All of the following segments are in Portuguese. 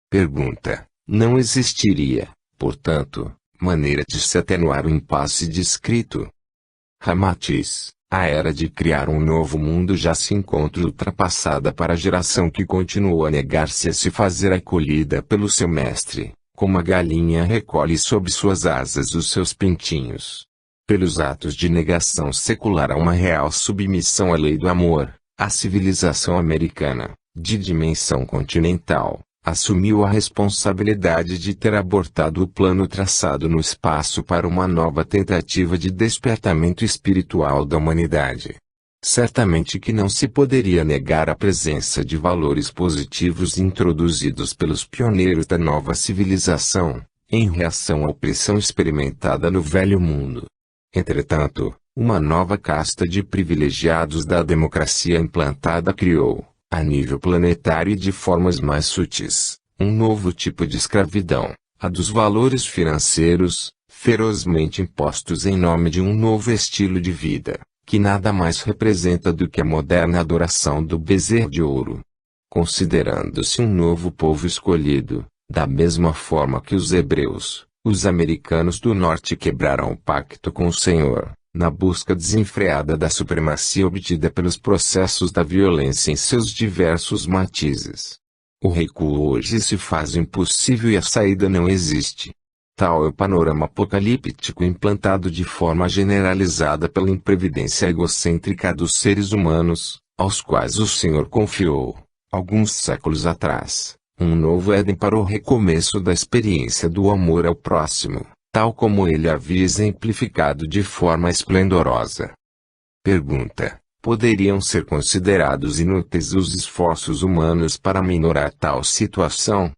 Pergunta: não existiria, portanto, maneira de se atenuar o impasse descrito? Ramatiz: a era de criar um novo mundo já se encontra ultrapassada para a geração que continuou a negar-se a se fazer acolhida pelo seu mestre, como a galinha recolhe sob suas asas os seus pintinhos. Pelos atos de negação secular a uma real submissão à lei do amor, a civilização americana, de dimensão continental, assumiu a responsabilidade de ter abortado o plano traçado no espaço para uma nova tentativa de despertamento espiritual da humanidade. Certamente que não se poderia negar a presença de valores positivos introduzidos pelos pioneiros da nova civilização, em reação à opressão experimentada no velho mundo. Entretanto, uma nova casta de privilegiados da democracia implantada criou, a nível planetário e de formas mais sutis, um novo tipo de escravidão, a dos valores financeiros, ferozmente impostos em nome de um novo estilo de vida, que nada mais representa do que a moderna adoração do bezerro de ouro. Considerando-se um novo povo escolhido, da mesma forma que os hebreus, os americanos do norte quebraram o pacto com o Senhor, na busca desenfreada da supremacia obtida pelos processos da violência em seus diversos matizes. O recuo hoje se faz impossível e a saída não existe. Tal é o panorama apocalíptico implantado de forma generalizada pela imprevidência egocêntrica dos seres humanos, aos quais o Senhor confiou, alguns séculos atrás, um novo Éden para o recomeço da experiência do amor ao próximo, tal como ele havia exemplificado de forma esplendorosa. Pergunta: poderiam ser considerados inúteis os esforços humanos para minorar tal situação?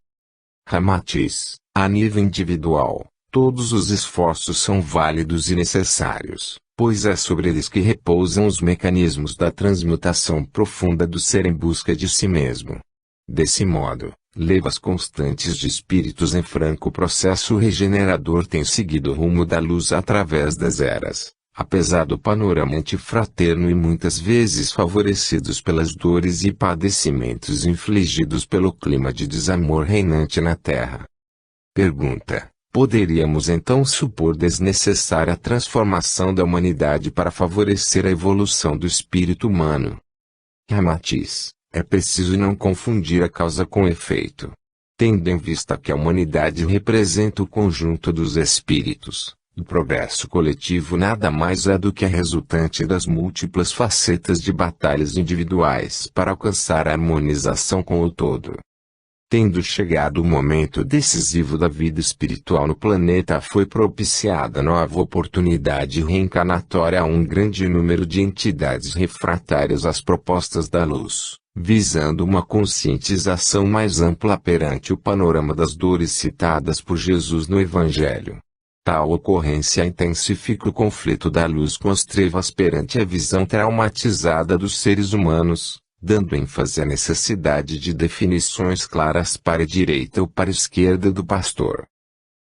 Ramatiz: a nível individual, todos os esforços são válidos e necessários, pois é sobre eles que repousam os mecanismos da transmutação profunda do ser em busca de si mesmo. Desse modo, levas constantes de espíritos em franco processo regenerador têm seguido o rumo da luz através das eras, apesar do panorama antifraterno e muitas vezes favorecidos pelas dores e padecimentos infligidos pelo clima de desamor reinante na Terra. Pergunta: poderíamos então supor desnecessária a transformação da humanidade para favorecer a evolução do espírito humano? Ramatiz: é preciso não confundir a causa com o efeito. Tendo em vista que a humanidade representa o conjunto dos espíritos, o progresso coletivo nada mais é do que a resultante das múltiplas facetas de batalhas individuais para alcançar a harmonização com o todo. Tendo chegado o momento decisivo da vida espiritual no planeta, foi propiciada nova oportunidade reencarnatória a um grande número de entidades refratárias às propostas da luz, visando uma conscientização mais ampla perante o panorama das dores citadas por Jesus no Evangelho. Tal ocorrência intensifica o conflito da luz com as trevas perante a visão traumatizada dos seres humanos, dando ênfase à necessidade de definições claras para a direita ou para a esquerda do pastor.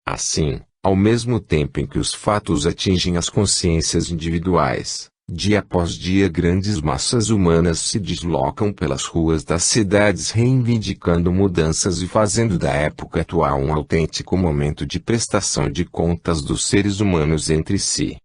Assim, ao mesmo tempo em que os fatos atingem as consciências individuais, dia após dia grandes massas humanas se deslocam pelas ruas das cidades reivindicando mudanças e fazendo da época atual um autêntico momento de prestação de contas dos seres humanos entre si.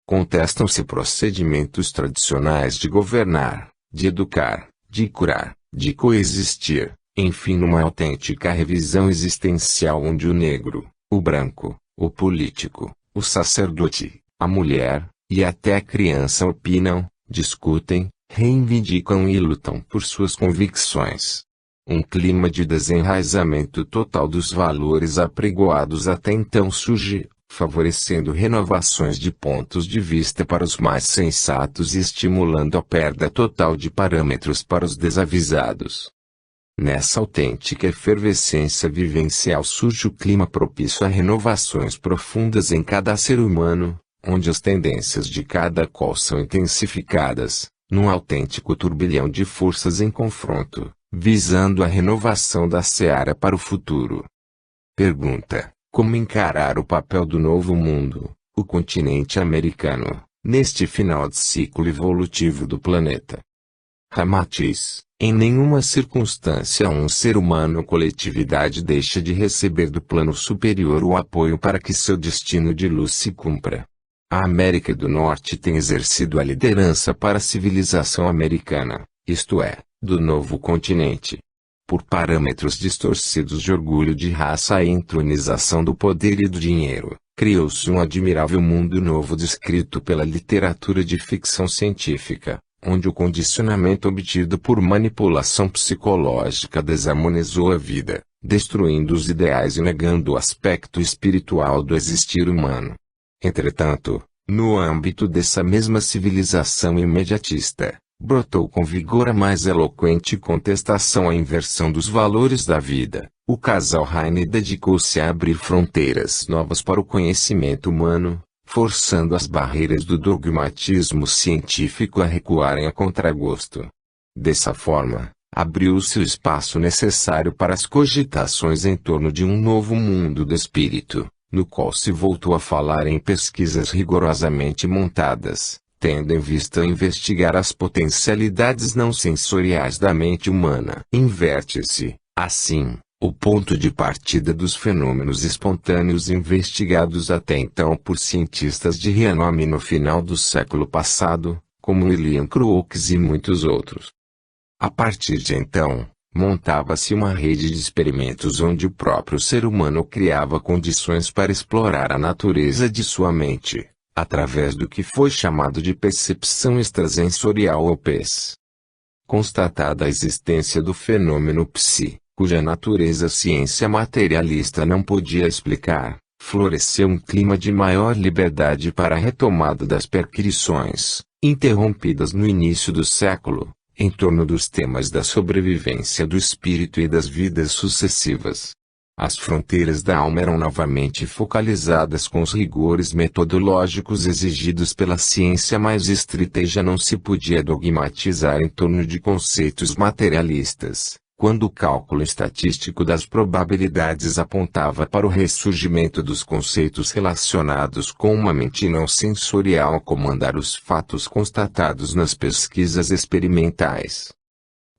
Contestam-se procedimentos tradicionais de governar, de educar, de curar, de coexistir, enfim numa autêntica revisão existencial onde o negro, o branco, o político, o sacerdote, a mulher, e até a criança opinam, discutem, reivindicam e lutam por suas convicções. Um clima de desenraizamento total dos valores apregoados até então surge, favorecendo renovações de pontos de vista para os mais sensatos e estimulando a perda total de parâmetros para os desavisados. Nessa autêntica efervescência vivencial surge o clima propício a renovações profundas em cada ser humano, onde as tendências de cada qual são intensificadas, num autêntico turbilhão de forças em confronto, visando a renovação da seara para o futuro. Pergunta: como encarar o papel do novo mundo, o continente americano, neste final de ciclo evolutivo do planeta? Ramatiz: Em nenhuma circunstância um ser humano ou coletividade deixa de receber do plano superior o apoio para que seu destino de luz se cumpra. A América do Norte tem exercido a liderança para a civilização americana, isto é, do novo continente. Por parâmetros distorcidos de orgulho de raça e entronização do poder e do dinheiro, criou-se um admirável mundo novo descrito pela literatura de ficção científica, onde o condicionamento obtido por manipulação psicológica desarmonizou a vida, destruindo os ideais e negando o aspecto espiritual do existir humano. Entretanto, no âmbito dessa mesma civilização imediatista, brotou com vigor a mais eloquente contestação à inversão dos valores da vida. O casal Heine dedicou-se a abrir fronteiras novas para o conhecimento humano, forçando as barreiras do dogmatismo científico a recuarem a contragosto. Dessa forma, abriu-se o espaço necessário para as cogitações em torno de um novo mundo do espírito, no qual se voltou a falar em pesquisas rigorosamente montadas, tendo em vista investigar as potencialidades não sensoriais da mente humana. Inverte-se, assim, o ponto de partida dos fenômenos espontâneos investigados até então por cientistas de renome no final do século passado, como William Crookes e muitos outros. A partir de então, montava-se uma rede de experimentos onde o próprio ser humano criava condições para explorar a natureza de sua mente, através do que foi chamado de percepção extrasensorial ou PES. Constatada a existência do fenômeno psi, cuja natureza a ciência materialista não podia explicar, floresceu um clima de maior liberdade para a retomada das perquisições, interrompidas no início do século, em torno dos temas da sobrevivência do espírito e das vidas sucessivas. As fronteiras da alma eram novamente focalizadas com os rigores metodológicos exigidos pela ciência mais estrita e já não se podia dogmatizar em torno de conceitos materialistas, quando o cálculo estatístico das probabilidades apontava para o ressurgimento dos conceitos relacionados com uma mente não sensorial a comandar os fatos constatados nas pesquisas experimentais.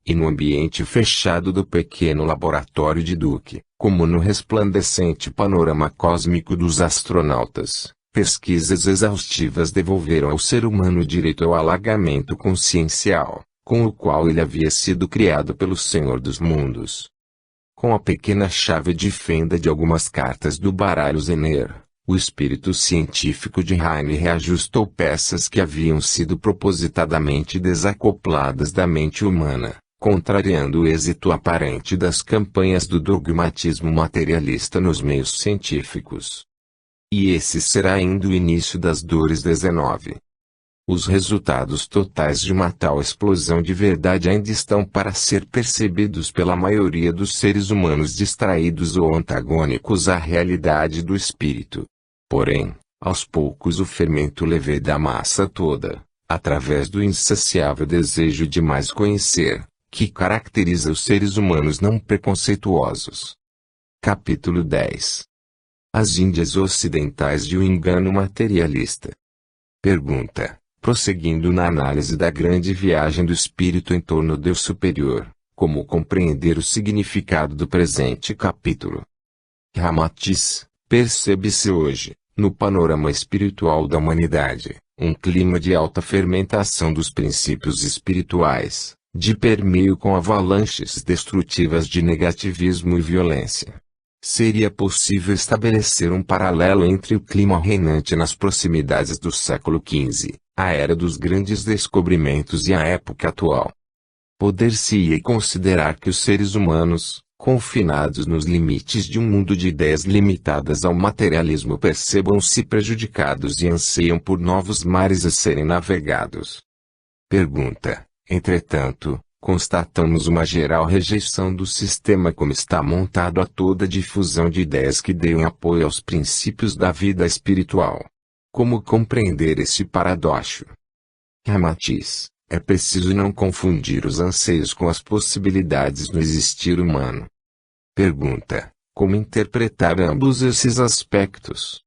E no ambiente fechado do pequeno laboratório de Duke, como no resplandecente panorama cósmico dos astronautas, pesquisas exaustivas devolveram ao ser humano o direito ao alargamento consciencial, com o qual ele havia sido criado pelo Senhor dos Mundos. Com a pequena chave de fenda de algumas cartas do baralho Zener, o espírito científico de Heine reajustou peças que haviam sido propositadamente desacopladas da mente humana, contrariando o êxito aparente das campanhas do dogmatismo materialista nos meios científicos. E esse será ainda o início das dores 19. Os resultados totais de uma tal explosão de verdade ainda estão para ser percebidos pela maioria dos seres humanos distraídos ou antagônicos à realidade do espírito. Porém, aos poucos o fermento leve da massa toda, através do insaciável desejo de mais conhecer, que caracteriza os seres humanos não preconceituosos. Capítulo 10. As Índias Ocidentais de um engano materialista. Pergunta. Prosseguindo na análise da grande viagem do espírito em torno do superior, como compreender o significado do presente capítulo? Ramatiz, percebe-se hoje, no panorama espiritual da humanidade, um clima de alta fermentação dos princípios espirituais, de permeio com avalanches destrutivas de negativismo e violência. Seria possível estabelecer um paralelo entre o clima reinante nas proximidades do século XV, a era dos grandes descobrimentos, e a época atual. Poder-se-ia considerar que os seres humanos, confinados nos limites de um mundo de ideias limitadas ao materialismo, percebam-se prejudicados e anseiam por novos mares a serem navegados. Pergunta. Entretanto, constatamos uma geral rejeição do sistema como está montado a toda difusão de ideias que deem apoio aos princípios da vida espiritual. Como compreender esse paradoxo? Ramatiz, é preciso não confundir os anseios com as possibilidades no existir humano. Pergunta, como interpretar ambos esses aspectos?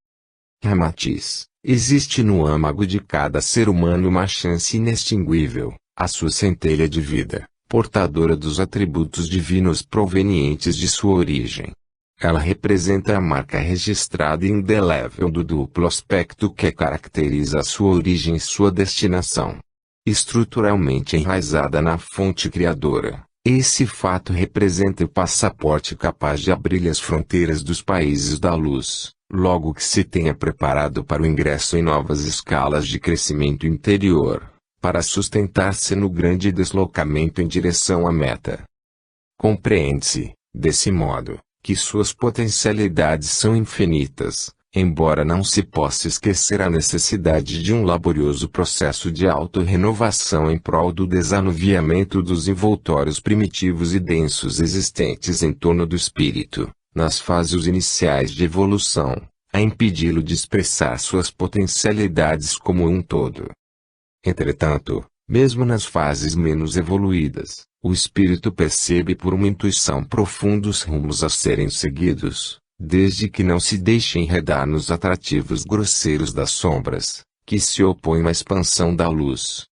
Ramatiz, existe no âmago de cada ser humano uma chance inextinguível, a sua centelha de vida, portadora dos atributos divinos provenientes de sua origem. Ela representa a marca registrada e indelével do duplo aspecto que caracteriza a sua origem e sua destinação. Estruturalmente enraizada na fonte criadora, esse fato representa o passaporte capaz de abrir as fronteiras dos países da luz, logo que se tenha preparado para o ingresso em novas escalas de crescimento interior, para sustentar-se no grande deslocamento em direção à meta. Compreende-se, desse modo, que suas potencialidades são infinitas, embora não se possa esquecer a necessidade de um laborioso processo de autorrenovação em prol do desanuviamento dos envoltórios primitivos e densos existentes em torno do espírito, nas fases iniciais de evolução, a impedi-lo de expressar suas potencialidades como um todo. Entretanto, mesmo nas fases menos evoluídas, o espírito percebe por uma intuição profundos rumos a serem seguidos, desde que não se deixe enredar nos atrativos grosseiros das sombras, que se opõem à expansão da luz.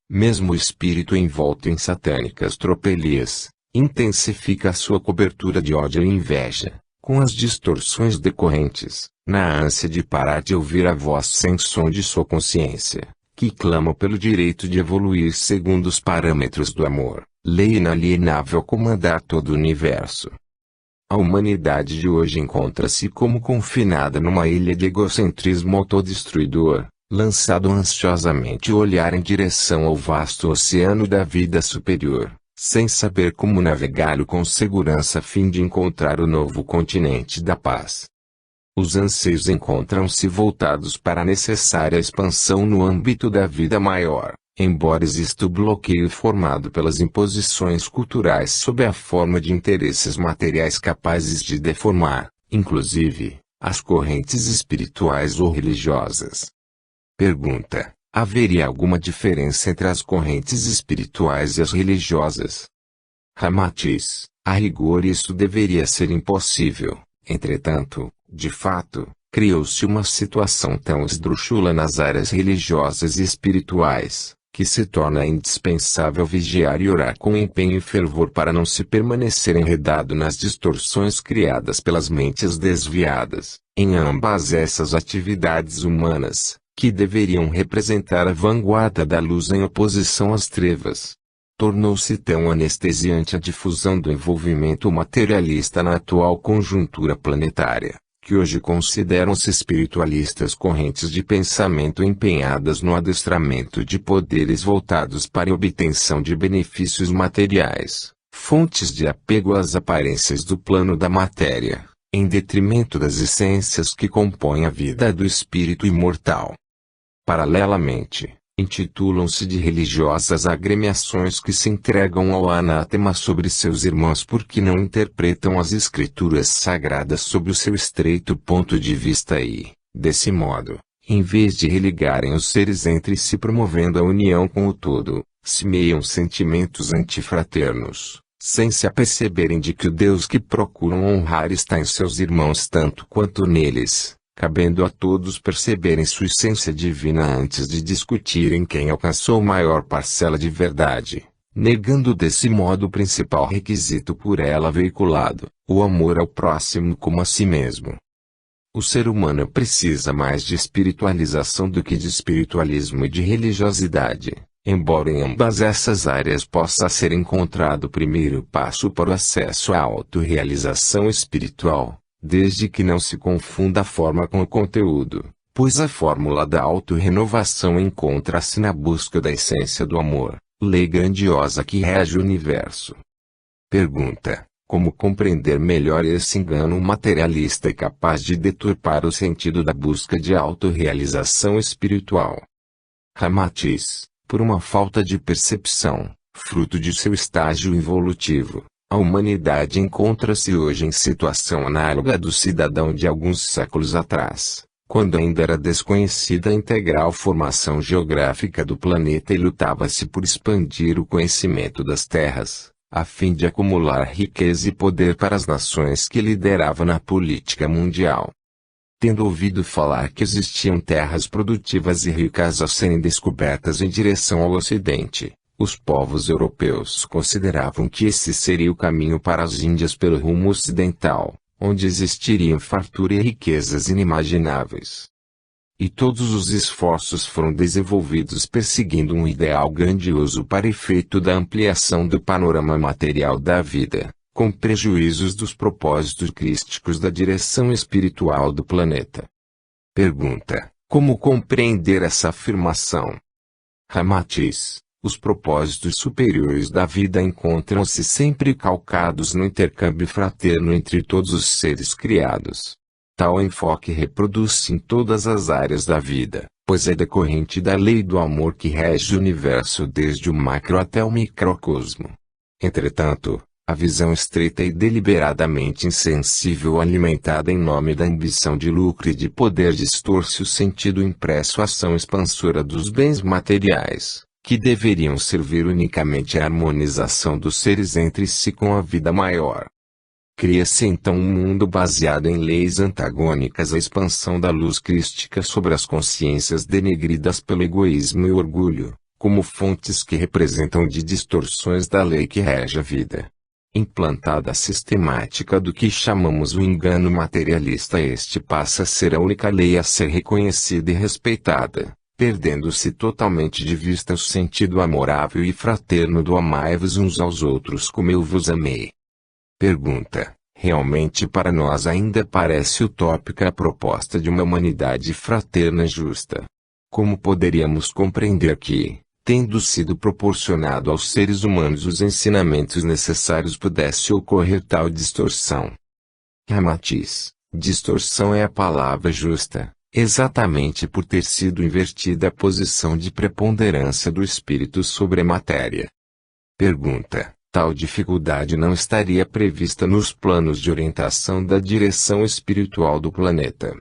Mesmo o espírito envolto em satânicas tropelias, intensifica a sua cobertura de ódio e inveja, com as distorções decorrentes, na ânsia de parar de ouvir a voz sem som de sua consciência, que clama pelo direito de evoluir segundo os parâmetros do amor, lei inalienável a comandar todo o universo. A humanidade de hoje encontra-se como confinada numa ilha de egocentrismo autodestruidor, lançado ansiosamente o olhar em direção ao vasto oceano da vida superior, sem saber como navegá-lo com segurança a fim de encontrar o novo continente da paz. Os anseios encontram-se voltados para a necessária expansão no âmbito da vida maior, embora exista o bloqueio formado pelas imposições culturais sob a forma de interesses materiais capazes de deformar, inclusive, as correntes espirituais ou religiosas. Pergunta: haveria alguma diferença entre as correntes espirituais e as religiosas? Ramatiz: a rigor isso deveria ser impossível. Entretanto, de fato, criou-se uma situação tão esdrúxula nas áreas religiosas e espirituais, que se torna indispensável vigiar e orar com empenho e fervor para não se permanecer enredado nas distorções criadas pelas mentes desviadas, em ambas essas atividades humanas, que deveriam representar a vanguarda da luz em oposição às trevas. Tornou-se tão anestesiante a difusão do envolvimento materialista na atual conjuntura planetária, que hoje consideram-se espiritualistas correntes de pensamento empenhadas no adestramento de poderes voltados para a obtenção de benefícios materiais, fontes de apego às aparências do plano da matéria, em detrimento das essências que compõem a vida do espírito imortal. Paralelamente, intitulam-se de religiosas agremiações que se entregam ao anátema sobre seus irmãos porque não interpretam as escrituras sagradas sob o seu estreito ponto de vista e, desse modo, em vez de religarem os seres entre si promovendo a união com o todo, semeiam sentimentos antifraternos, sem se aperceberem de que o Deus que procuram honrar está em seus irmãos tanto quanto neles, cabendo a todos perceberem sua essência divina antes de discutirem quem alcançou maior parcela de verdade, negando desse modo o principal requisito por ela veiculado, o amor ao próximo como a si mesmo. O ser humano precisa mais de espiritualização do que de espiritualismo e de religiosidade, embora em ambas essas áreas possa ser encontrado o primeiro passo para o acesso à autorrealização espiritual, desde que não se confunda a forma com o conteúdo, pois a fórmula da autorrenovação encontra-se na busca da essência do amor, lei grandiosa que rege o universo. Pergunta: como compreender melhor esse engano materialista e capaz de deturpar o sentido da busca de autorrealização espiritual? Ramatiz: por uma falta de percepção, fruto de seu estágio evolutivo, a humanidade encontra-se hoje em situação análoga à do cidadão de alguns séculos atrás, quando ainda era desconhecida a integral formação geográfica do planeta e lutava-se por expandir o conhecimento das terras, a fim de acumular riqueza e poder para as nações que liderava na política mundial. Tendo ouvido falar que existiam terras produtivas e ricas a serem descobertas em direção ao ocidente, Os povos europeus consideravam que esse seria o caminho para as Índias pelo rumo ocidental, onde existiriam fartura e riquezas inimagináveis. E todos os esforços foram desenvolvidos perseguindo um ideal grandioso para efeito da ampliação do panorama material da vida, com prejuízos dos propósitos crísticos da direção espiritual do planeta. Pergunta: como compreender essa afirmação? Ramatiz: os propósitos superiores da vida encontram-se sempre calcados no intercâmbio fraterno entre todos os seres criados. Tal enfoque reproduz-se em todas as áreas da vida, pois é decorrente da lei do amor que rege o universo desde o macro até o microcosmo. Entretanto, a visão estreita e deliberadamente insensível alimentada em nome da ambição de lucro e de poder distorce o sentido impresso à ação expansora dos bens materiais, que deveriam servir unicamente à harmonização dos seres entre si com a vida maior. Cria-se então um mundo baseado em leis antagônicas à expansão da luz crística sobre as consciências denegridas pelo egoísmo e orgulho, como fontes que representam de distorções da lei que rege a vida. Implantada a sistemática do que chamamos o engano materialista, este passa a ser a única lei a ser reconhecida e respeitada, perdendo-se totalmente de vista o sentido amorável e fraterno do amai-vos uns aos outros como eu vos amei. Pergunta: realmente para nós ainda parece utópica a proposta de uma humanidade fraterna e justa? Como poderíamos compreender que, tendo sido proporcionado aos seres humanos os ensinamentos necessários, pudesse ocorrer tal distorção? Ramatiz: distorção é a palavra justa, exatamente por ter sido invertida a posição de preponderância do espírito sobre a matéria. Pergunta: tal dificuldade não estaria prevista nos planos de orientação da direção espiritual do planeta?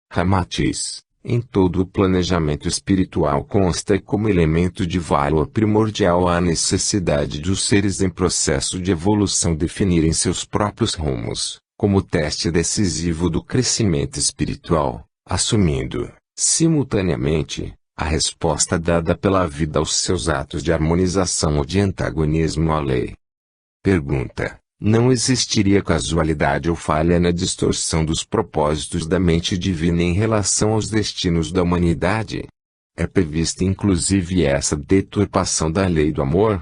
Ramatiz: em todo o planejamento espiritual consta como elemento de valor primordial a necessidade de os seres em processo de evolução definirem seus próprios rumos, como teste decisivo do crescimento espiritual, assumindo, simultaneamente, a resposta dada pela vida aos seus atos de harmonização ou de antagonismo à lei. Pergunta: não existiria casualidade ou falha na distorção dos propósitos da mente divina em relação aos destinos da humanidade? É prevista inclusive essa deturpação da lei do amor?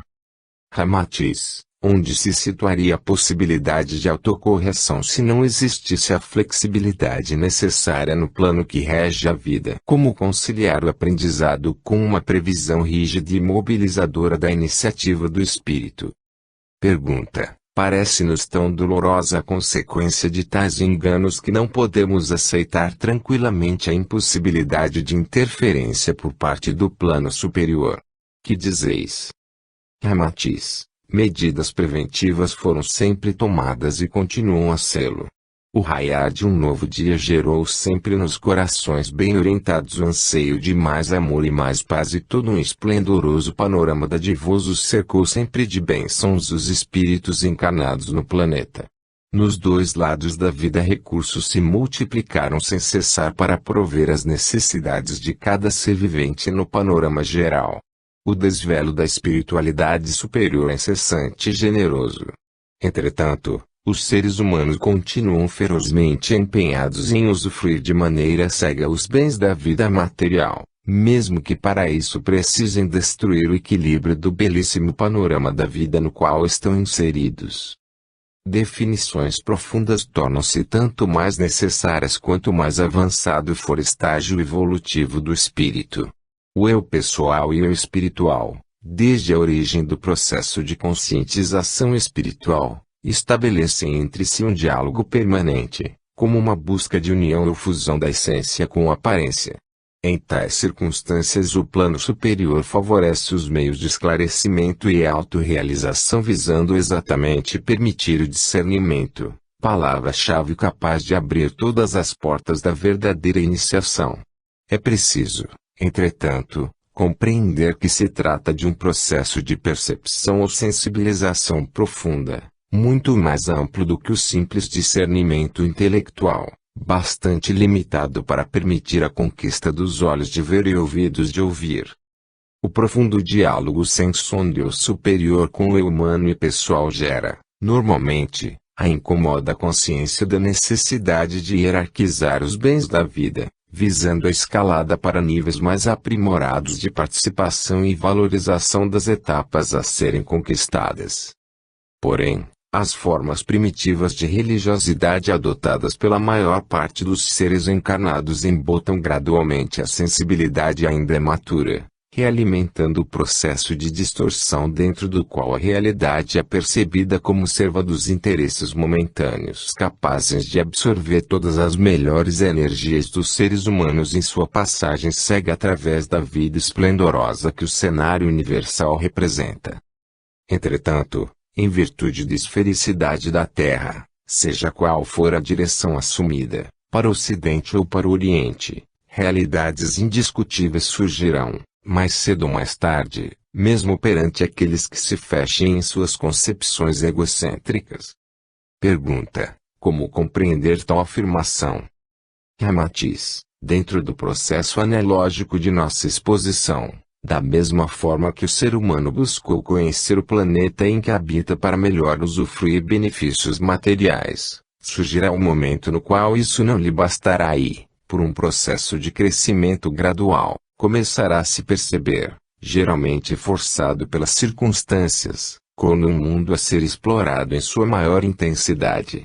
Ramatiz: onde se situaria a possibilidade de autocorreção se não existisse a flexibilidade necessária no plano que rege a vida? Como conciliar o aprendizado com uma previsão rígida e mobilizadora da iniciativa do espírito? Pergunta: parece-nos tão dolorosa a consequência de tais enganos que não podemos aceitar tranquilamente a impossibilidade de interferência por parte do plano superior. Que dizeis? Ramatiz: medidas preventivas foram sempre tomadas e continuam a sê-lo. O raiar de um novo dia gerou sempre nos corações bem orientados o anseio de mais amor e mais paz, e todo um esplendoroso panorama dadivoso cercou sempre de bênçãos os espíritos encarnados no planeta. Nos dois lados da vida recursos se multiplicaram sem cessar para prover as necessidades de cada ser vivente no panorama geral. O desvelo da espiritualidade superior é incessante e generoso. Entretanto, os seres humanos continuam ferozmente empenhados em usufruir de maneira cega os bens da vida material, mesmo que para isso precisem destruir o equilíbrio do belíssimo panorama da vida no qual estão inseridos. Definições profundas tornam-se tanto mais necessárias quanto mais avançado for o estágio evolutivo do espírito. O eu pessoal e o eu espiritual, desde a origem do processo de conscientização espiritual, estabelecem entre si um diálogo permanente, como uma busca de união ou fusão da essência com a aparência. Em tais circunstâncias, o plano superior favorece os meios de esclarecimento e autorrealização, visando exatamente permitir o discernimento, palavra-chave capaz de abrir todas as portas da verdadeira iniciação. É preciso, entretanto, compreender que se trata de um processo de percepção ou sensibilização profunda, muito mais amplo do que o simples discernimento intelectual, bastante limitado para permitir a conquista dos olhos de ver e ouvidos de ouvir. O profundo diálogo sem som do eu superior com o eu humano e pessoal gera, normalmente, a incômoda consciência da necessidade de hierarquizar os bens da vida, visando a escalada para níveis mais aprimorados de participação e valorização das etapas a serem conquistadas. Porém, as formas primitivas de religiosidade adotadas pela maior parte dos seres encarnados embotam gradualmente a sensibilidade ainda imatura, realimentando o processo de distorção dentro do qual a realidade é percebida como serva dos interesses momentâneos capazes de absorver todas as melhores energias dos seres humanos em sua passagem cega através da vida esplendorosa que o cenário universal representa. Entretanto, em virtude da esfericidade da Terra, seja qual for a direção assumida, para o Ocidente ou para o Oriente, realidades indiscutíveis surgirão, mais cedo ou mais tarde, mesmo perante aqueles que se fechem em suas concepções egocêntricas. Pergunta: como compreender tal afirmação? Ramatiz, dentro do processo analógico de nossa exposição, da mesma forma que o ser humano buscou conhecer o planeta em que habita para melhor usufruir benefícios materiais, surgirá um momento no qual isso não lhe bastará e, por um processo de crescimento gradual, começará a se perceber, geralmente forçado pelas circunstâncias, como um mundo a ser explorado em sua maior intensidade.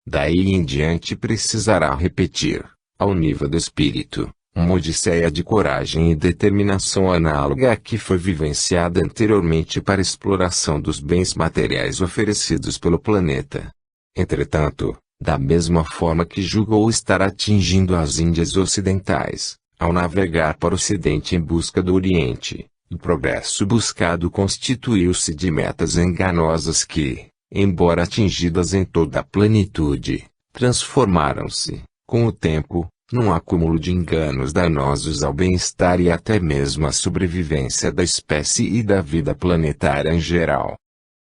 Daí em diante precisará repetir, ao nível do espírito, uma odisseia de coragem e determinação análoga à que foi vivenciada anteriormente para a exploração dos bens materiais oferecidos pelo planeta. Entretanto, da mesma forma que julgou estar atingindo as Índias ocidentais, ao navegar para o Ocidente em busca do Oriente, o progresso buscado constituiu-se de metas enganosas que, embora atingidas em toda a plenitude, transformaram-se, com o tempo, num acúmulo de enganos danosos ao bem-estar e até mesmo à sobrevivência da espécie e da vida planetária em geral.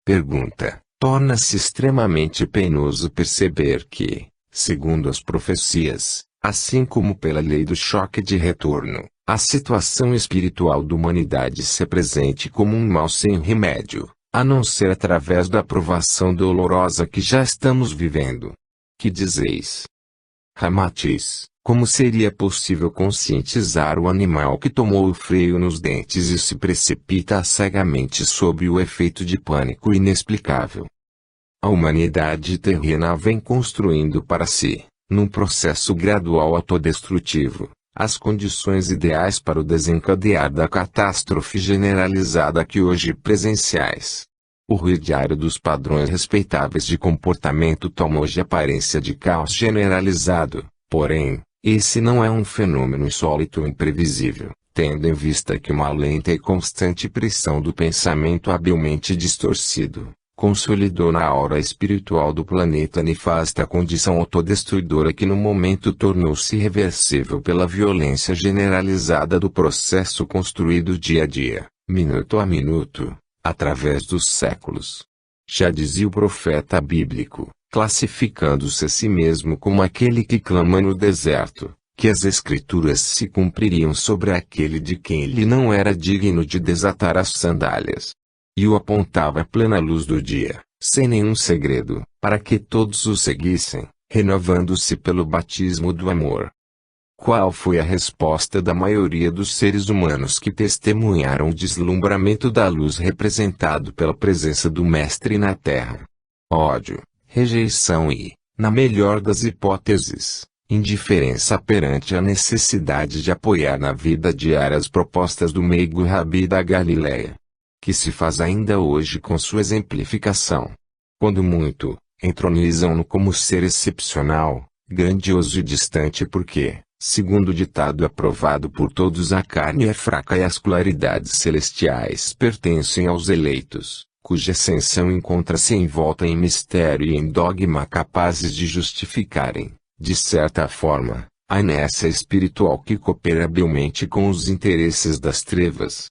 Pergunta: torna-se extremamente penoso perceber que, segundo as profecias, assim como pela lei do choque de retorno, a situação espiritual da humanidade se apresente como um mal sem remédio, a não ser através da provação dolorosa que já estamos vivendo. Que dizeis? Ramatiz, como seria possível conscientizar o animal que tomou o freio nos dentes e se precipita cegamente sob o efeito de pânico inexplicável? A humanidade terrena vem construindo para si, num processo gradual autodestrutivo, as condições ideais para o desencadear da catástrofe generalizada que hoje presenciais. O ruir diário dos padrões respeitáveis de comportamento toma hoje aparência de caos generalizado, porém, esse não é um fenômeno insólito ou imprevisível, tendo em vista que uma lenta e constante pressão do pensamento habilmente distorcido consolidou na aura espiritual do planeta nefasta a condição autodestruidora que no momento tornou-se irreversível pela violência generalizada do processo construído dia a dia, minuto a minuto, através dos séculos. Já dizia o profeta bíblico, classificando-se a si mesmo como aquele que clama no deserto, que as escrituras se cumpririam sobre aquele de quem ele não era digno de desatar as sandálias. E o apontava à plena luz do dia, sem nenhum segredo, para que todos o seguissem, renovando-se pelo batismo do amor. Qual foi a resposta da maioria dos seres humanos que testemunharam o deslumbramento da luz representado pela presença do Mestre na Terra? Ódio, rejeição e, na melhor das hipóteses, indiferença perante a necessidade de apoiar na vida diária as propostas do meigo Rabi da Galileia, que se faz ainda hoje com sua exemplificação. Quando muito, entronizam-no como ser excepcional, grandioso e distante porque, segundo o ditado aprovado por todos, a carne é fraca e as claridades celestiais pertencem aos eleitos, cuja ascensão encontra-se envolta em mistério e em dogma capazes de justificarem, de certa forma, a inércia espiritual que coopera habilmente com os interesses das trevas.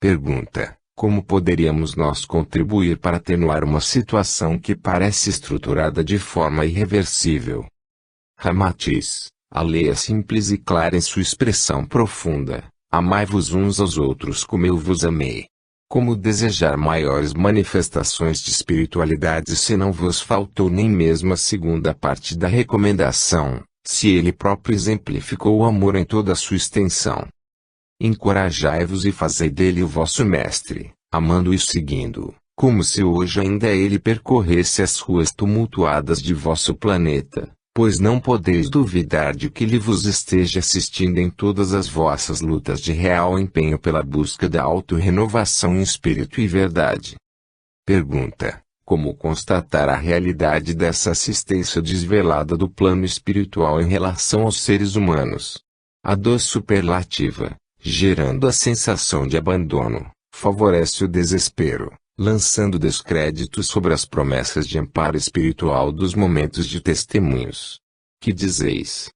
Pergunta: como poderíamos nós contribuir para atenuar uma situação que parece estruturada de forma irreversível? Ramatiz: a lei é simples e clara em sua expressão profunda, Amai-vos uns aos outros como eu vos amei. Como desejar maiores manifestações de espiritualidade se não vos faltou nem mesmo a segunda parte da recomendação, se ele próprio exemplificou o amor em toda a sua extensão? Encorajai-vos e fazei dele o vosso mestre, amando e seguindo, como se hoje ainda ele percorresse as ruas tumultuadas de vosso planeta, pois não podeis duvidar de que ele vos esteja assistindo em todas as vossas lutas de real empenho pela busca da auto-renovação em espírito e verdade. Pergunta: como constatar a realidade dessa assistência desvelada do plano espiritual em relação aos seres humanos? A dor superlativa, gerando a sensação de abandono, favorece o desespero, lançando descrédito sobre as promessas de amparo espiritual dos momentos de testemunhos. Que dizeis?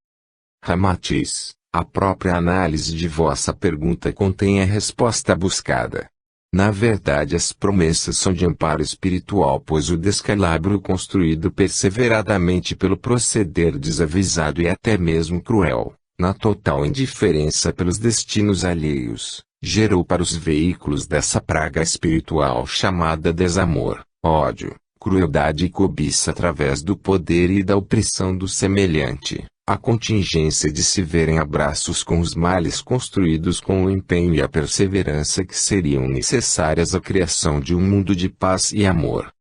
Ramatiz, a própria análise de vossa pergunta contém a resposta buscada. Na verdade, as promessas são de amparo espiritual, pois o descalabro construído perseveradamente pelo proceder desavisado e até mesmo cruel, na total indiferença pelos destinos alheios, gerou para os veículos dessa praga espiritual chamada desamor, ódio, crueldade e cobiça através do poder e da opressão do semelhante, a contingência de se verem a braços com os males construídos com o empenho e a perseverança que seriam necessárias à criação de um mundo de paz e amor.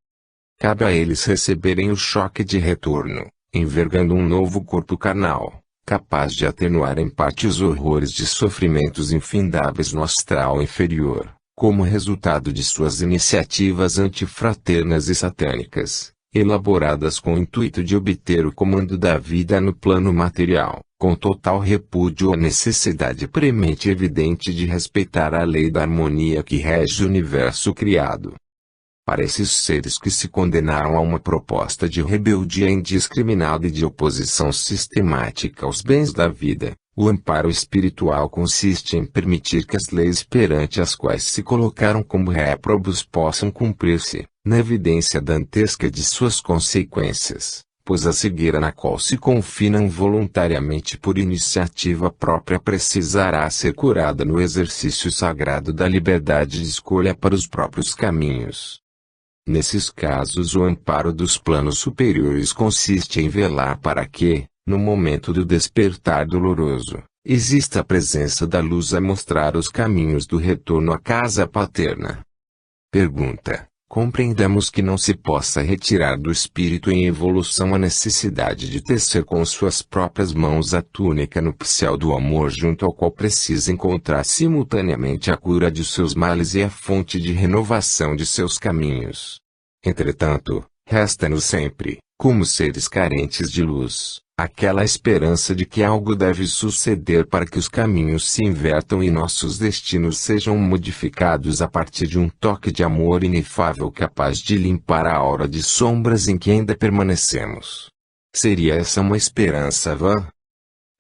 Cabe a eles receberem o choque de retorno, envergando um novo corpo carnal, capaz de atenuar em parte os horrores de sofrimentos infindáveis no astral inferior, como resultado de suas iniciativas antifraternas e satânicas, elaboradas com o intuito de obter o comando da vida no plano material, com total repúdio à necessidade premente e evidente de respeitar a lei da harmonia que rege o universo criado. Para esses seres que se condenaram a uma proposta de rebeldia indiscriminada e de oposição sistemática aos bens da vida, o amparo espiritual consiste em permitir que as leis perante as quais se colocaram como réprobos possam cumprir-se, na evidência dantesca de suas consequências, pois a cegueira na qual se confinam voluntariamente por iniciativa própria precisará ser curada no exercício sagrado da liberdade de escolha para os próprios caminhos. Nesses casos, o amparo dos planos superiores consiste em velar para que, no momento do despertar doloroso, exista a presença da luz a mostrar os caminhos do retorno à casa paterna. Pergunta: compreendamos que não se possa retirar do espírito em evolução a necessidade de tecer com suas próprias mãos a túnica nupcial do amor junto ao qual precisa encontrar simultaneamente a cura de seus males e a fonte de renovação de seus caminhos. Entretanto, resta-nos sempre, como seres carentes de luz, aquela esperança de que algo deve suceder para que os caminhos se invertam e nossos destinos sejam modificados a partir de um toque de amor inefável capaz de limpar a aura de sombras em que ainda permanecemos. Seria essa uma esperança vã?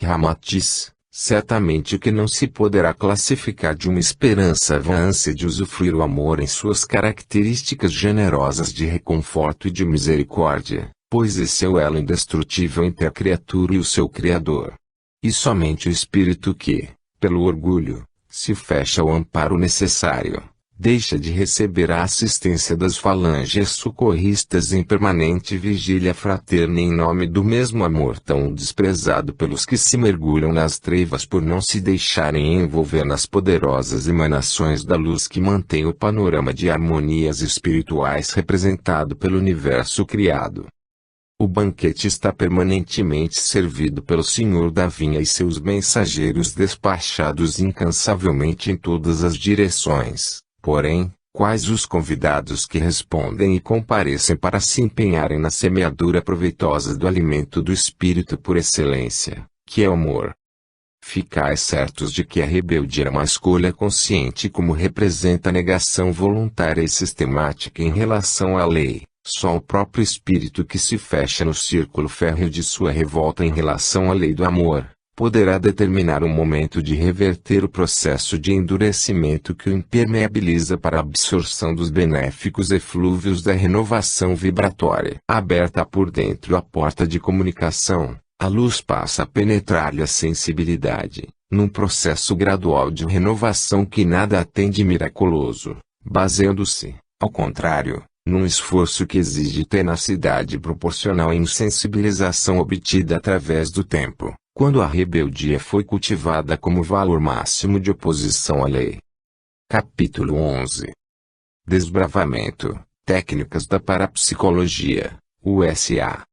Ramatiz: certamente que não se poderá classificar de uma esperança vã a ânsia de usufruir o amor em suas características generosas de reconforto e de misericórdia, pois esse é o elo indestrutível entre a criatura e o seu Criador. E somente o espírito que, pelo orgulho, se fecha ao amparo necessário, deixa de receber a assistência das falanges socorristas em permanente vigília fraterna em nome do mesmo amor tão desprezado pelos que se mergulham nas trevas por não se deixarem envolver nas poderosas emanações da luz que mantém o panorama de harmonias espirituais representado pelo universo criado. O banquete está permanentemente servido pelo Senhor da Vinha e seus mensageiros despachados incansavelmente em todas as direções. Porém, quais os convidados que respondem e comparecem para se empenharem na semeadura proveitosa do alimento do espírito por excelência, que é o amor? Ficai certos de que a rebeldia é uma escolha consciente como representa a negação voluntária e sistemática em relação à lei. Só o próprio espírito que se fecha no círculo férreo de sua revolta em relação à lei do amor, poderá determinar um momento de reverter o processo de endurecimento que o impermeabiliza para a absorção dos benéficos eflúvios da renovação vibratória. Aberta por dentro a porta de comunicação, a luz passa a penetrar-lhe a sensibilidade, num processo gradual de renovação que nada tem de miraculoso, baseando-se, ao contrário, num esforço que exige tenacidade proporcional à insensibilização obtida através do tempo, quando a rebeldia foi cultivada como valor máximo de oposição à lei. Capítulo 11. Desbravamento, Técnicas da Parapsicologia, USA.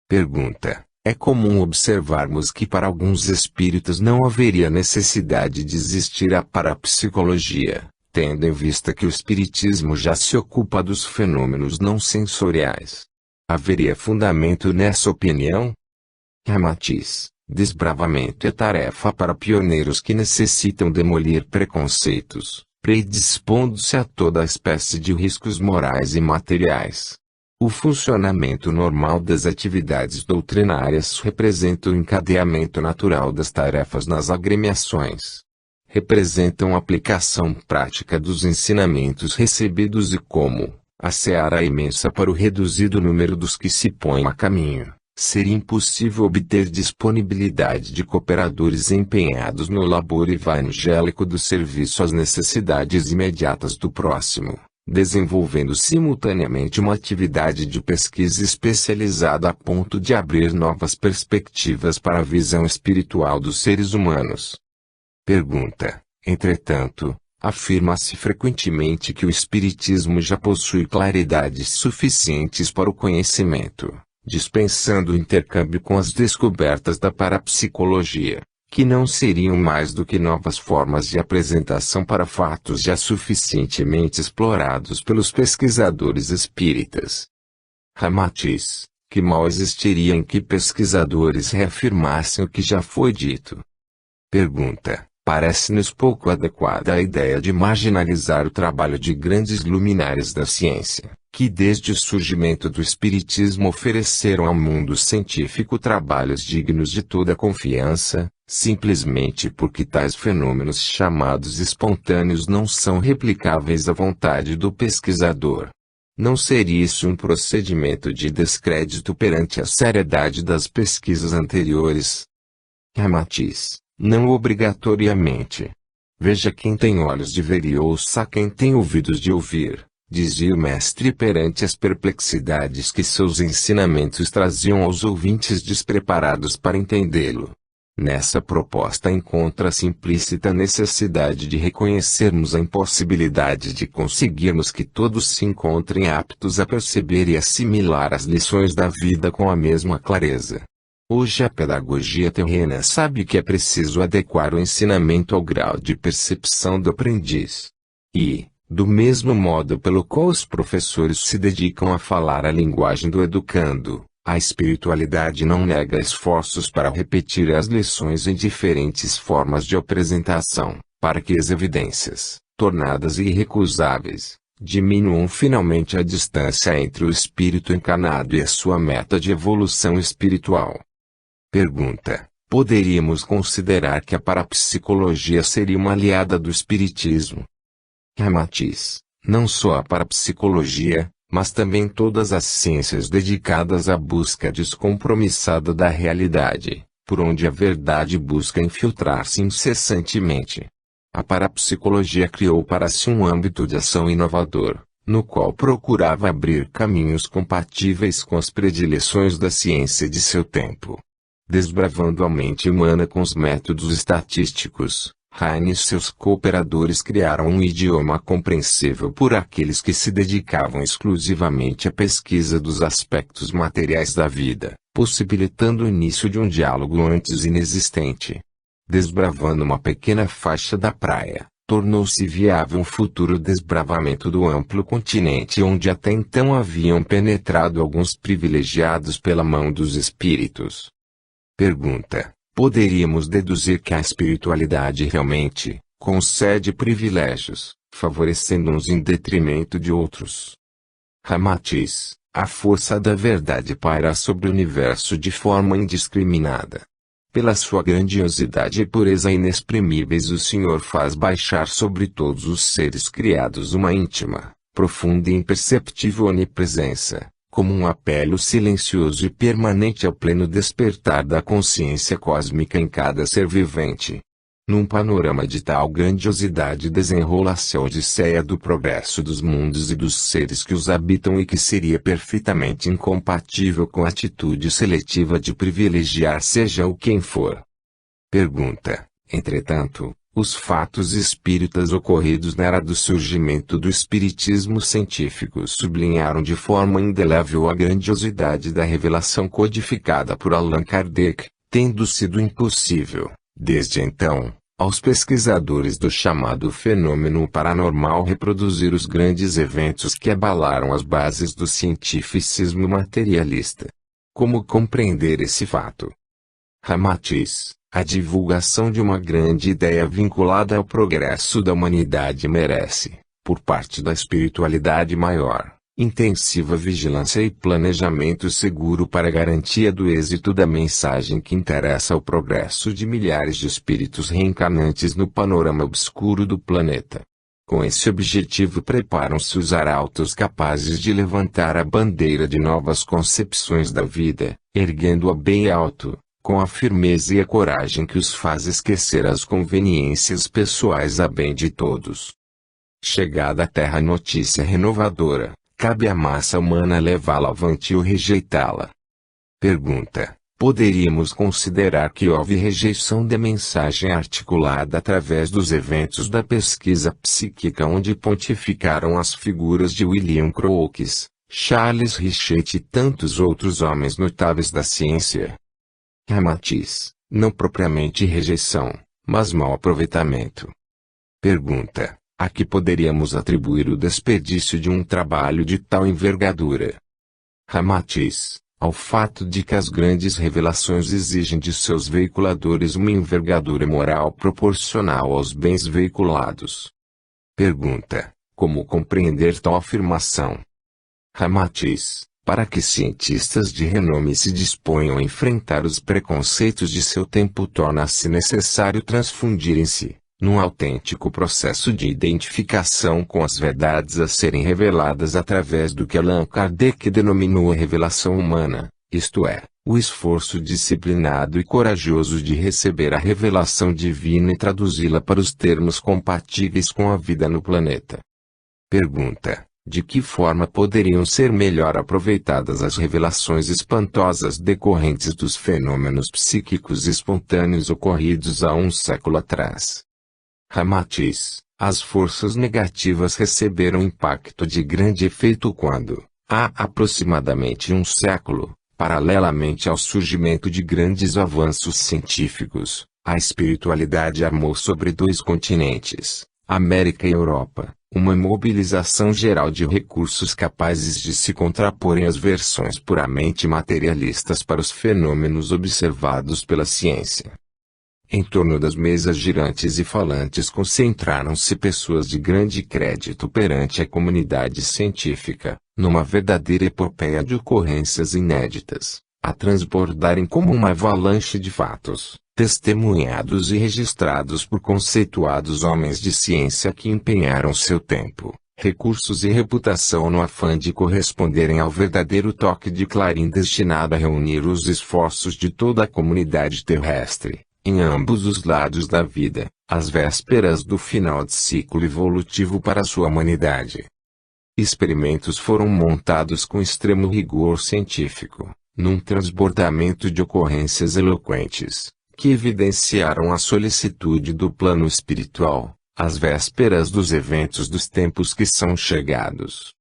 Pergunta: é comum observarmos que para alguns espíritas não haveria necessidade de existir a parapsicologia, tendo em vista que o espiritismo já se ocupa dos fenômenos não sensoriais. Haveria fundamento nessa opinião? Ramatiz: desbravamento é tarefa para pioneiros que necessitam demolir preconceitos, predispondo-se a toda espécie de riscos morais e materiais. O funcionamento normal das atividades doutrinárias representa o encadeamento natural das tarefas nas agremiações. Representam a aplicação prática dos ensinamentos recebidos e como, a seara é imensa para o reduzido número dos que se põem a caminho, seria impossível obter disponibilidade de cooperadores empenhados no labor evangélico do serviço às necessidades imediatas do próximo, desenvolvendo simultaneamente uma atividade de pesquisa especializada a ponto de abrir novas perspectivas para a visão espiritual dos seres humanos. Pergunta: entretanto, afirma-se frequentemente que o espiritismo já possui claridades suficientes para o conhecimento, dispensando o intercâmbio com as descobertas da parapsicologia, que não seriam mais do que novas formas de apresentação para fatos já suficientemente explorados pelos pesquisadores espíritas. Ramatiz: que mal existiria em que pesquisadores reafirmassem o que já foi dito? Pergunta: parece-nos pouco adequada a ideia de marginalizar o trabalho de grandes luminares da ciência, que desde o surgimento do espiritismo ofereceram ao mundo científico trabalhos dignos de toda confiança, simplesmente porque tais fenômenos chamados espontâneos não são replicáveis à vontade do pesquisador. Não seria isso um procedimento de descrédito perante a seriedade das pesquisas anteriores? Ramatiz: não obrigatoriamente. Veja quem tem olhos de ver e ouça quem tem ouvidos de ouvir, dizia o mestre perante as perplexidades que seus ensinamentos traziam aos ouvintes despreparados para entendê-lo. Nessa proposta encontra-se implícita a necessidade de reconhecermos a impossibilidade de conseguirmos que todos se encontrem aptos a perceber e assimilar as lições da vida com a mesma clareza. Hoje a pedagogia terrena sabe que é preciso adequar o ensinamento ao grau de percepção do aprendiz. E, do mesmo modo pelo qual os professores se dedicam a falar a linguagem do educando, a espiritualidade não nega esforços para repetir as lições em diferentes formas de apresentação, para que as evidências, tornadas irrecusáveis, diminuam finalmente a distância entre o espírito encarnado e a sua meta de evolução espiritual. Pergunta: poderíamos considerar que a parapsicologia seria uma aliada do espiritismo? Ramatiz: não só a parapsicologia, mas também todas as ciências dedicadas à busca descompromissada da realidade, por onde a verdade busca infiltrar-se incessantemente. A parapsicologia criou para si um âmbito de ação inovador, no qual procurava abrir caminhos compatíveis com as predileções da ciência de seu tempo. Desbravando a mente humana com os métodos estatísticos, Heine e seus cooperadores criaram um idioma compreensível por aqueles que se dedicavam exclusivamente à pesquisa dos aspectos materiais da vida, possibilitando o início de um diálogo antes inexistente. Desbravando uma pequena faixa da praia, tornou-se viável um futuro desbravamento do amplo continente onde até então haviam penetrado alguns privilegiados pela mão dos espíritos. Pergunta: poderíamos deduzir que a espiritualidade realmente concede privilégios, favorecendo uns em detrimento de outros? Ramatiz: a força da verdade paira sobre o universo de forma indiscriminada. Pela sua grandiosidade e pureza inexprimíveis o Senhor faz baixar sobre todos os seres criados uma íntima, profunda e imperceptível onipresença, como um apelo silencioso e permanente ao pleno despertar da consciência cósmica em cada ser vivente. Num panorama de tal grandiosidade desenrola-se a odisseia do progresso dos mundos e dos seres que os habitam e que seria perfeitamente incompatível com a atitude seletiva de privilegiar seja o quem for. Pergunta: entretanto, os fatos espíritas ocorridos na era do surgimento do espiritismo científico sublinharam de forma indelével a grandiosidade da revelação codificada por Allan Kardec, tendo sido impossível, desde então, aos pesquisadores do chamado fenômeno paranormal reproduzir os grandes eventos que abalaram as bases do cientificismo materialista. Como compreender esse fato? Ramatiz: a divulgação de uma grande ideia vinculada ao progresso da humanidade merece, por parte da espiritualidade maior, intensiva vigilância e planejamento seguro para a garantia do êxito da mensagem que interessa ao progresso de milhares de espíritos reencarnantes no panorama obscuro do planeta. Com esse objetivo preparam-se os arautos capazes de levantar a bandeira de novas concepções da vida, erguendo-a bem alto, com a firmeza e a coragem que os faz esquecer as conveniências pessoais a bem de todos. Chegada à Terra notícia renovadora, cabe à massa humana levá-la avante ou rejeitá-la. Pergunta: poderíamos considerar que houve rejeição da mensagem articulada através dos eventos da pesquisa psíquica onde pontificaram as figuras de William Crookes, Charles Richet e tantos outros homens notáveis da ciência? Ramatiz: não propriamente rejeição, mas mau aproveitamento. Pergunta: a que poderíamos atribuir o desperdício de um trabalho de tal envergadura? Ramatiz: ao fato de que as grandes revelações exigem de seus veiculadores uma envergadura moral proporcional aos bens veiculados. Pergunta: como compreender tal afirmação? Ramatiz: para que cientistas de renome se disponham a enfrentar os preconceitos de seu tempo torna-se necessário transfundirem-se, num autêntico processo de identificação com as verdades a serem reveladas através do que Allan Kardec denominou a revelação humana, isto é, o esforço disciplinado e corajoso de receber a revelação divina e traduzi-la para os termos compatíveis com a vida no planeta. Pergunta: de que forma poderiam ser melhor aproveitadas as revelações espantosas decorrentes dos fenômenos psíquicos espontâneos ocorridos há um século atrás? Ramatiz: as forças negativas receberam impacto de grande efeito quando, há aproximadamente um século, paralelamente ao surgimento de grandes avanços científicos, a espiritualidade armou sobre dois continentes, América e Europa, uma mobilização geral de recursos capazes de se contraporem às versões puramente materialistas para os fenômenos observados pela ciência. Em torno das mesas girantes e falantes concentraram-se pessoas de grande crédito perante a comunidade científica, numa verdadeira epopeia de ocorrências inéditas, a transbordarem como uma avalanche de fatos, testemunhados e registrados por conceituados homens de ciência que empenharam seu tempo, recursos e reputação no afã de corresponderem ao verdadeiro toque de clarim destinado a reunir os esforços de toda a comunidade terrestre, em ambos os lados da vida, às vésperas do final de ciclo evolutivo para a sua humanidade. Experimentos foram montados com extremo rigor científico, num transbordamento de ocorrências eloquentes, que evidenciaram a solicitude do plano espiritual, às vésperas dos eventos dos tempos que são chegados.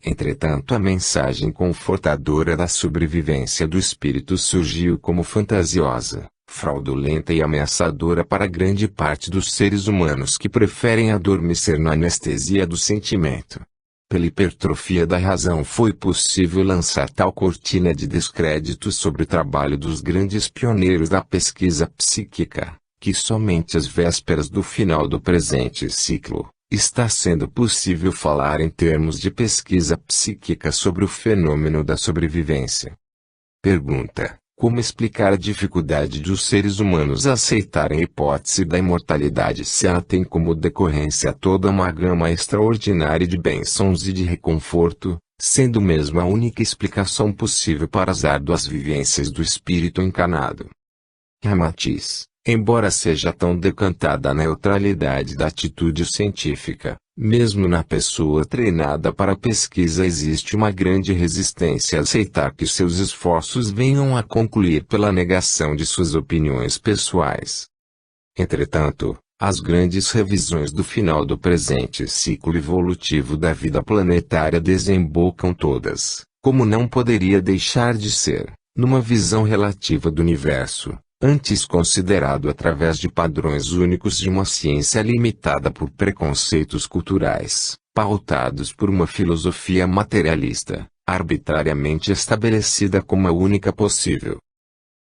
Entretanto, a mensagem confortadora da sobrevivência do espírito surgiu como fantasiosa, fraudulenta e ameaçadora para grande parte dos seres humanos que preferem adormecer na anestesia do sentimento. Pela hipertrofia da razão foi possível lançar tal cortina de descrédito sobre o trabalho dos grandes pioneiros da pesquisa psíquica, que somente às vésperas do final do presente ciclo, está sendo possível falar em termos de pesquisa psíquica sobre o fenômeno da sobrevivência. Pergunta: como explicar a dificuldade dos seres humanos a aceitarem a hipótese da imortalidade se ela tem como decorrência toda uma gama extraordinária de bênçãos e de reconforto, sendo mesmo a única explicação possível para as árduas vivências do espírito encarnado? Ramatiz: Embora seja tão decantada a neutralidade da atitude científica, mesmo na pessoa treinada para a pesquisa existe uma grande resistência a aceitar que seus esforços venham a concluir pela negação de suas opiniões pessoais. Entretanto, as grandes revisões do final do presente ciclo evolutivo da vida planetária desembocam todas, como não poderia deixar de ser, numa visão relativa do universo, antes considerado através de padrões únicos de uma ciência limitada por preconceitos culturais, pautados por uma filosofia materialista, arbitrariamente estabelecida como a única possível.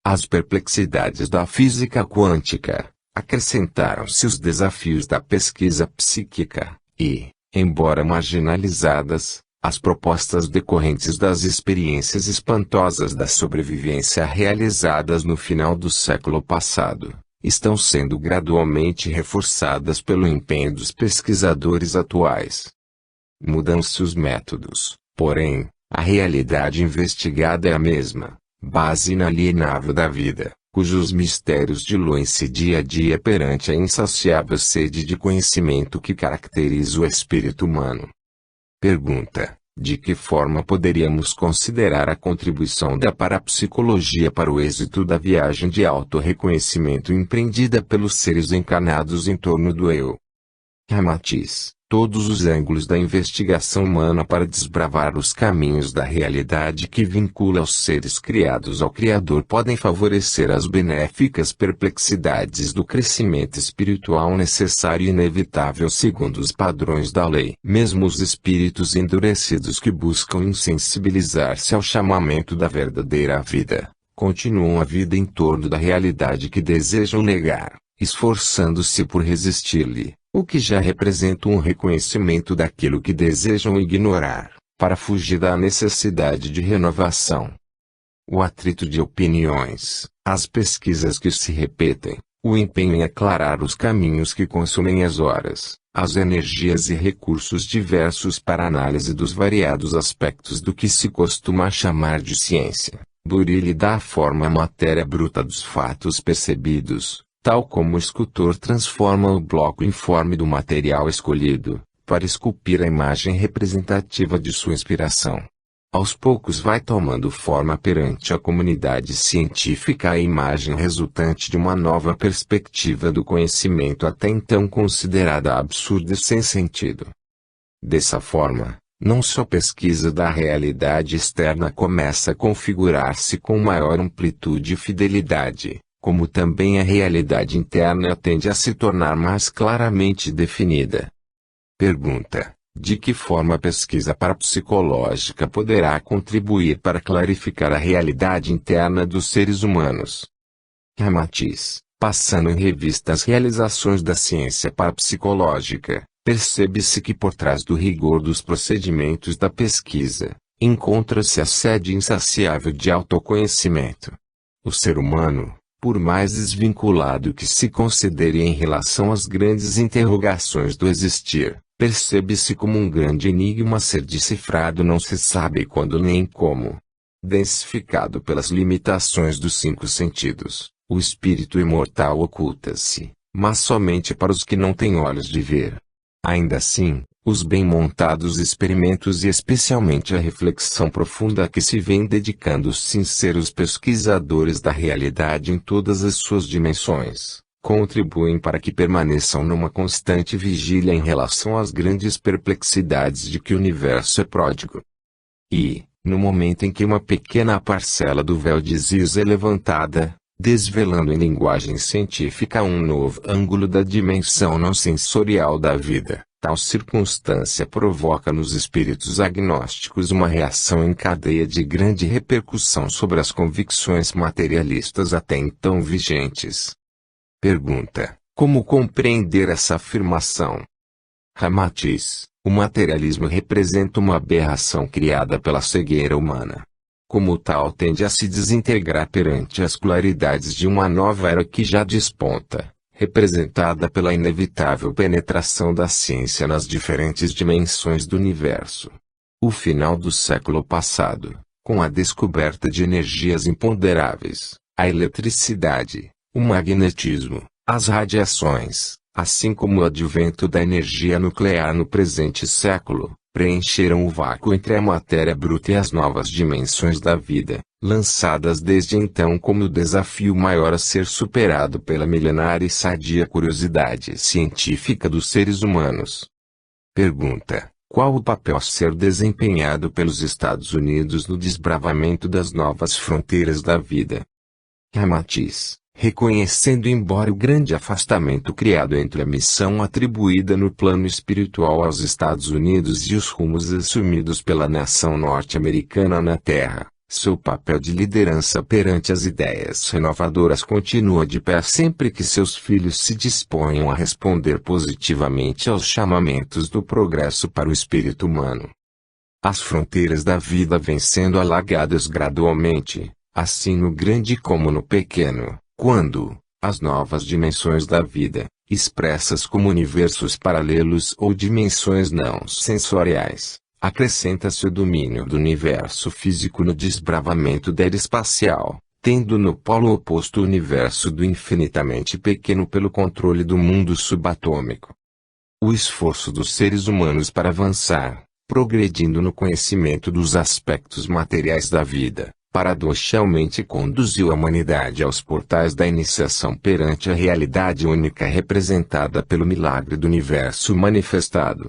As perplexidades da física quântica acrescentaram-se os desafios da pesquisa psíquica, e, embora marginalizadas, as propostas decorrentes das experiências espantosas da sobrevivência realizadas no final do século passado, estão sendo gradualmente reforçadas pelo empenho dos pesquisadores atuais. Mudam-se os métodos, porém, a realidade investigada é a mesma, base inalienável da vida, cujos mistérios diluem-se dia a dia perante a insaciável sede de conhecimento que caracteriza o espírito humano. Pergunta: de que forma poderíamos considerar a contribuição da parapsicologia para o êxito da viagem de autorreconhecimento empreendida pelos seres encarnados em torno do eu? Ramatiz: todos os ângulos da investigação humana para desbravar os caminhos da realidade que vincula os seres criados ao Criador podem favorecer as benéficas perplexidades do crescimento espiritual necessário e inevitável segundo os padrões da lei. Mesmo os espíritos endurecidos que buscam insensibilizar-se ao chamamento da verdadeira vida, continuam a vida em torno da realidade que desejam negar, esforçando-se por resistir-lhe, o que já representa um reconhecimento daquilo que desejam ignorar, para fugir da necessidade de renovação. O atrito de opiniões, as pesquisas que se repetem, o empenho em aclarar os caminhos que consumem as horas, as energias e recursos diversos para análise dos variados aspectos do que se costuma chamar de ciência, Burili dá forma à matéria bruta dos fatos percebidos, tal como o escultor transforma o bloco informe do material escolhido, para esculpir a imagem representativa de sua inspiração. Aos poucos vai tomando forma perante a comunidade científica a imagem resultante de uma nova perspectiva do conhecimento até então considerada absurda e sem sentido. Dessa forma, não só a pesquisa da realidade externa começa a configurar-se com maior amplitude e fidelidade, como também a realidade interna tende a se tornar mais claramente definida. Pergunta: de que forma a pesquisa parapsicológica poderá contribuir para clarificar a realidade interna dos seres humanos? Ramatiz: passando em revista as realizações da ciência parapsicológica, percebe-se que por trás do rigor dos procedimentos da pesquisa, encontra-se a sede insaciável de autoconhecimento. O ser humano, por mais desvinculado que se considere em relação às grandes interrogações do existir, percebe-se como um grande enigma a ser decifrado não se sabe quando nem como. Densificado pelas limitações dos 5 sentidos, o espírito imortal oculta-se, mas somente para os que não têm olhos de ver. Ainda assim, os bem montados experimentos e especialmente a reflexão profunda a que se vem dedicando os sinceros pesquisadores da realidade em todas as suas dimensões, contribuem para que permaneçam numa constante vigília em relação às grandes perplexidades de que o universo é pródigo. E, no momento em que uma pequena parcela do véu de Ziz é levantada, desvelando em linguagem científica um novo ângulo da dimensão não sensorial da vida, tal circunstância provoca nos espíritos agnósticos uma reação em cadeia de grande repercussão sobre as convicções materialistas até então vigentes. Pergunta: como compreender essa afirmação? Ramatiz: o materialismo representa uma aberração criada pela cegueira humana. Como tal tende a se desintegrar perante as claridades de uma nova era que já desponta, representada pela inevitável penetração da ciência nas diferentes dimensões do universo. O final do século passado, com a descoberta de energias imponderáveis, a eletricidade, o magnetismo, as radiações, assim como o advento da energia nuclear no presente século, preencheram o vácuo entre a matéria bruta e as novas dimensões da vida, lançadas desde então como o desafio maior a ser superado pela milenária e sadia curiosidade científica dos seres humanos. Pergunta: qual o papel a ser desempenhado pelos Estados Unidos no desbravamento das novas fronteiras da vida? Ramatiz, reconhecendo embora o grande afastamento criado entre a missão atribuída no plano espiritual aos Estados Unidos e os rumos assumidos pela nação norte-americana na Terra, seu papel de liderança perante as ideias renovadoras continua de pé sempre que seus filhos se disponham a responder positivamente aos chamamentos do progresso para o espírito humano. As fronteiras da vida vêm sendo alargadas gradualmente, assim no grande como no pequeno, quando as novas dimensões da vida, expressas como universos paralelos ou dimensões não sensoriais, acrescenta-se o domínio do universo físico no desbravamento da era espacial, tendo no polo oposto o universo do infinitamente pequeno pelo controle do mundo subatômico. O esforço dos seres humanos para avançar, progredindo no conhecimento dos aspectos materiais da vida, paradoxalmente conduziu a humanidade aos portais da iniciação perante a realidade única representada pelo milagre do universo manifestado.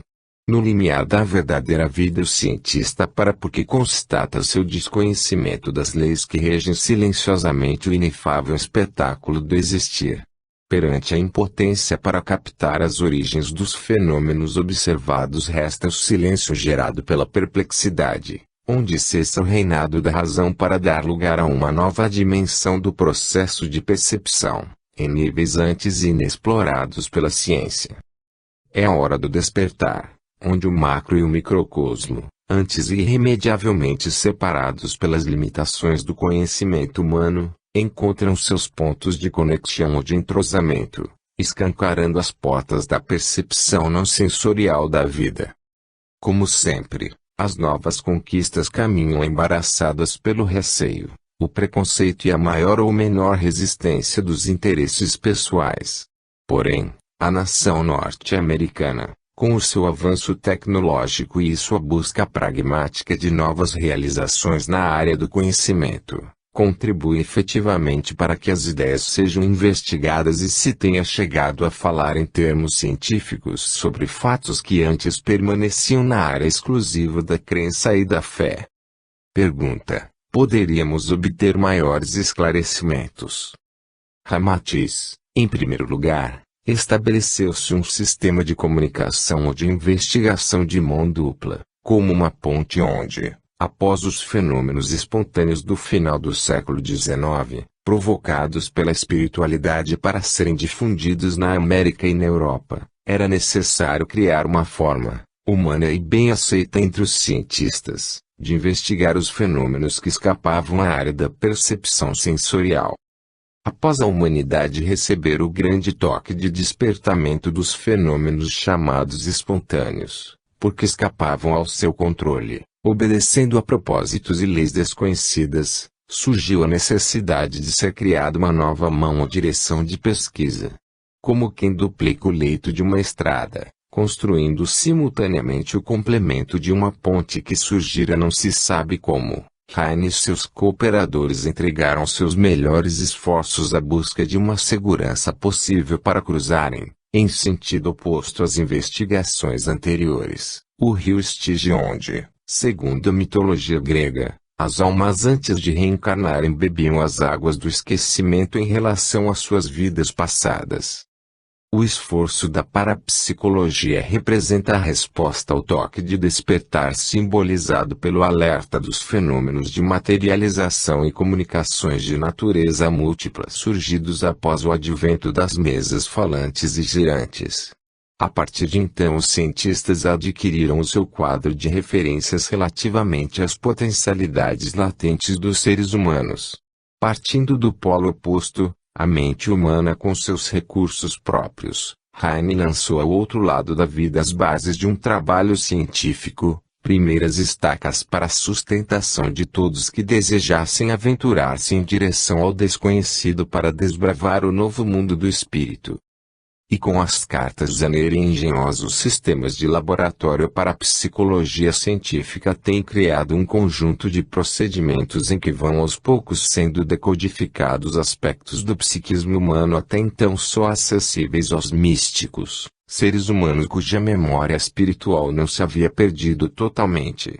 No limiar da verdadeira vida, o cientista para porque constata seu desconhecimento das leis que regem silenciosamente o inefável espetáculo do existir. Perante a impotência para captar as origens dos fenômenos observados, resta o silêncio gerado pela perplexidade, onde cessa o reinado da razão para dar lugar a uma nova dimensão do processo de percepção, em níveis antes inexplorados pela ciência. É a hora do despertar, onde o macro e o microcosmo, antes irremediavelmente separados pelas limitações do conhecimento humano, encontram seus pontos de conexão ou de entrosamento, escancarando as portas da percepção não sensorial da vida. Como sempre, as novas conquistas caminham embaraçadas pelo receio, o preconceito e a maior ou menor resistência dos interesses pessoais. Porém, a nação norte-americana, com o seu avanço tecnológico e sua busca pragmática de novas realizações na área do conhecimento, contribui efetivamente para que as ideias sejam investigadas e se tenha chegado a falar em termos científicos sobre fatos que antes permaneciam na área exclusiva da crença e da fé. Pergunta: poderíamos obter maiores esclarecimentos? Ramatiz: em primeiro lugar, estabeleceu-se um sistema de comunicação ou de investigação de mão dupla, como uma ponte onde, após os fenômenos espontâneos do final do século XIX, provocados pela espiritualidade para serem difundidos na América e na Europa, era necessário criar uma forma, humana e bem aceita entre os cientistas, de investigar os fenômenos que escapavam à área da percepção sensorial. Após a humanidade receber o grande toque de despertamento dos fenômenos chamados espontâneos, porque escapavam ao seu controle, obedecendo a propósitos e leis desconhecidas, surgiu a necessidade de ser criada uma nova mão ou direção de pesquisa. Como quem duplica o leito de uma estrada, construindo simultaneamente o complemento de uma ponte que surgira não se sabe como. Heine e seus cooperadores entregaram seus melhores esforços à busca de uma segurança possível para cruzarem, em sentido oposto às investigações anteriores, o rio Styx onde, segundo a mitologia grega, as almas antes de reencarnarem bebiam as águas do esquecimento em relação às suas vidas passadas. O esforço da parapsicologia representa a resposta ao toque de despertar simbolizado pelo alerta dos fenômenos de materialização e comunicações de natureza múltipla surgidos após o advento das mesas falantes e girantes. A partir de então os cientistas adquiriram o seu quadro de referências relativamente às potencialidades latentes dos seres humanos. Partindo do polo oposto, a mente humana com seus recursos próprios, Heine lançou ao outro lado da vida as bases de um trabalho científico, primeiras estacas para a sustentação de todos que desejassem aventurar-se em direção ao desconhecido para desbravar o novo mundo do espírito. E com as cartas Zener e engenhosos sistemas de laboratório para a psicologia científica tem criado um conjunto de procedimentos em que vão aos poucos sendo decodificados aspectos do psiquismo humano até então só acessíveis aos místicos, seres humanos cuja memória espiritual não se havia perdido totalmente.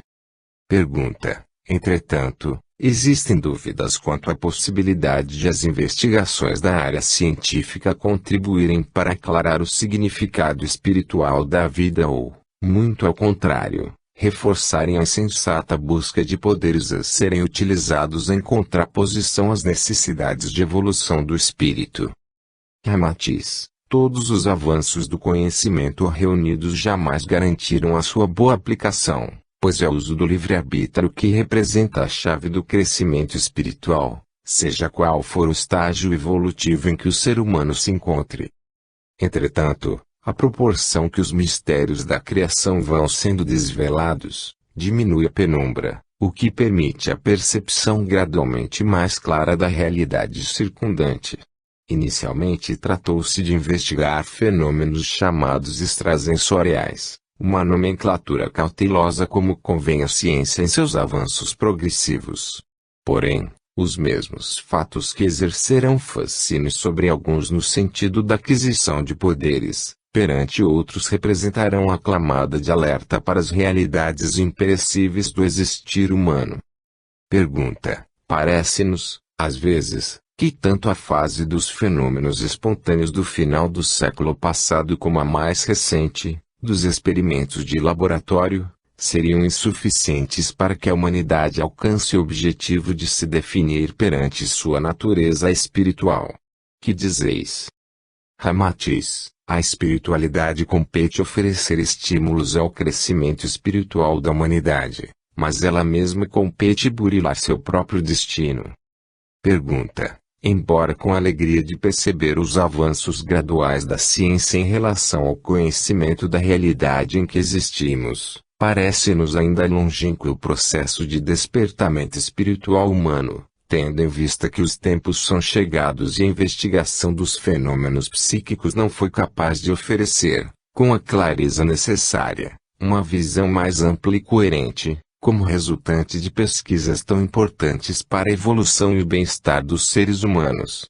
Pergunta: entretanto, existem dúvidas quanto à possibilidade de as investigações da área científica contribuírem para aclarar o significado espiritual da vida ou, muito ao contrário, reforçarem a insensata busca de poderes a serem utilizados em contraposição às necessidades de evolução do espírito. Ramatiz: todos os avanços do conhecimento reunidos jamais garantiram a sua boa aplicação, pois é o uso do livre-arbítrio que representa a chave do crescimento espiritual, seja qual for o estágio evolutivo em que o ser humano se encontre. Entretanto, à proporção que os mistérios da criação vão sendo desvelados, diminui a penumbra, o que permite a percepção gradualmente mais clara da realidade circundante. Inicialmente tratou-se de investigar fenômenos chamados extrasensoriais, uma nomenclatura cautelosa como convém à ciência em seus avanços progressivos. Porém, os mesmos fatos que exerceram fascínio sobre alguns no sentido da aquisição de poderes, perante outros representarão a clamada de alerta para as realidades imperecíveis do existir humano. Pergunta: parece-nos, às vezes, que tanto a fase dos fenômenos espontâneos do final do século passado como a mais recente, dos experimentos de laboratório, seriam insuficientes para que a humanidade alcance o objetivo de se definir perante sua natureza espiritual. Que dizeis? Ramatiz: a espiritualidade compete oferecer estímulos ao crescimento espiritual da humanidade, mas ela mesma compete burilar seu próprio destino. Pergunta: embora com alegria de perceber os avanços graduais da ciência em relação ao conhecimento da realidade em que existimos, parece-nos ainda longínquo o processo de despertamento espiritual humano, tendo em vista que os tempos são chegados e a investigação dos fenômenos psíquicos não foi capaz de oferecer, com a clareza necessária, uma visão mais ampla e coerente, como resultante de pesquisas tão importantes para a evolução e o bem-estar dos seres humanos.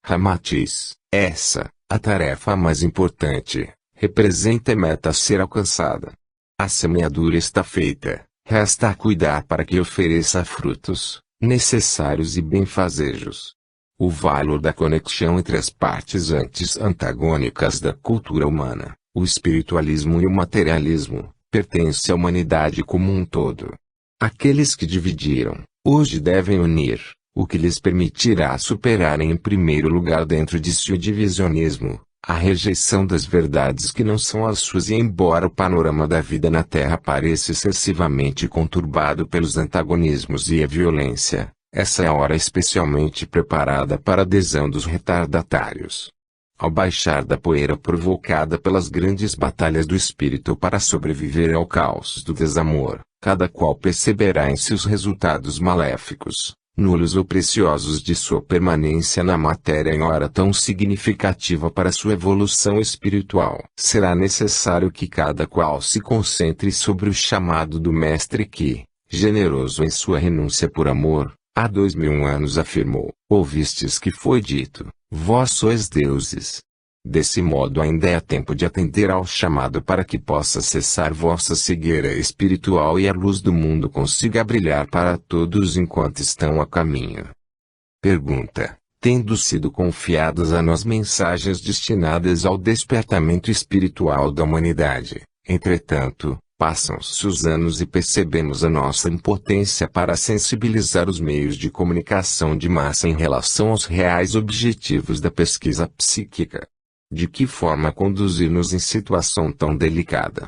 Ramatiz: essa, a tarefa mais importante, representa a meta a ser alcançada. A semeadura está feita, resta cuidar para que ofereça frutos, necessários e benfazejos. O valor da conexão entre as partes antes antagônicas da cultura humana, o espiritualismo e o materialismo, pertence à humanidade como um todo. Aqueles que dividiram, hoje devem unir, o que lhes permitirá superarem em primeiro lugar dentro de si o divisionismo, a rejeição das verdades que não são as suas e embora o panorama da vida na Terra pareça excessivamente conturbado pelos antagonismos e a violência, essa é a hora especialmente preparada para a adesão dos retardatários. Ao baixar da poeira provocada pelas grandes batalhas do espírito para sobreviver ao caos do desamor, cada qual perceberá em si os resultados maléficos, nulos ou preciosos de sua permanência na matéria em hora tão significativa para sua evolução espiritual. Será necessário que cada qual se concentre sobre o chamado do Mestre que, generoso em sua renúncia por amor, há 2000 anos afirmou: ouvistes que foi dito, vós sois deuses. Desse modo ainda é tempo de atender ao chamado para que possa cessar vossa cegueira espiritual e a luz do mundo consiga brilhar para todos enquanto estão a caminho. Pergunta: tendo sido confiadas a nós mensagens destinadas ao despertamento espiritual da humanidade, entretanto, passam-se os anos e percebemos a nossa impotência para sensibilizar os meios de comunicação de massa em relação aos reais objetivos da pesquisa psíquica. De que forma conduzir-nos em situação tão delicada?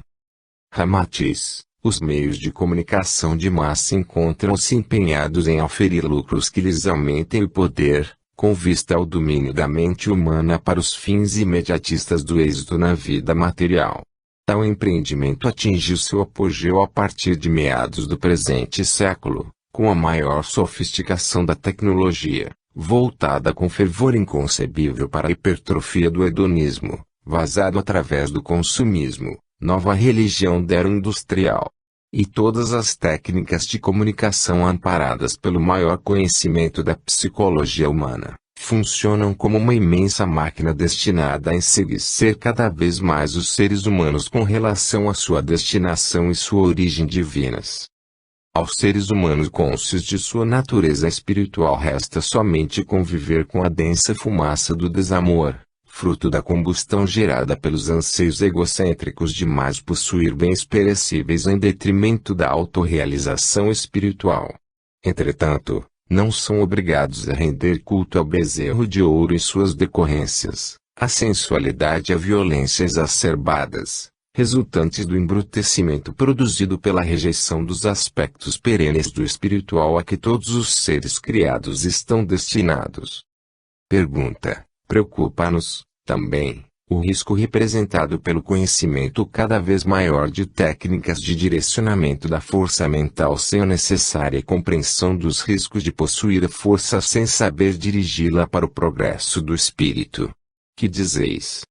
Ramatiz: os meios de comunicação de massa encontram-se empenhados em oferir lucros que lhes aumentem o poder, com vista ao domínio da mente humana para os fins imediatistas do êxito na vida material. Tal empreendimento atingiu seu apogeu a partir de meados do presente século, com a maior sofisticação da tecnologia, voltada com fervor inconcebível para a hipertrofia do hedonismo, vazado através do consumismo, nova religião da era industrial. E todas as técnicas de comunicação amparadas pelo maior conhecimento da psicologia humana, funcionam como uma imensa máquina destinada a enseguecer cada vez mais os seres humanos com relação à sua destinação e sua origem divinas. Aos seres humanos cônscios de sua natureza espiritual resta somente conviver com a densa fumaça do desamor, fruto da combustão gerada pelos anseios egocêntricos de mais possuir bens perecíveis em detrimento da autorrealização espiritual. Entretanto, não são obrigados a render culto ao bezerro de ouro em suas decorrências, à sensualidade e à violência exacerbadas, resultantes do embrutecimento produzido pela rejeição dos aspectos perenes do espiritual a que todos os seres criados estão destinados. Pergunta: preocupa-nos, também, o risco representado pelo conhecimento cada vez maior de técnicas de direcionamento da força mental sem a necessária compreensão dos riscos de possuir a força sem saber dirigi-la para o progresso do espírito? Que dizeis?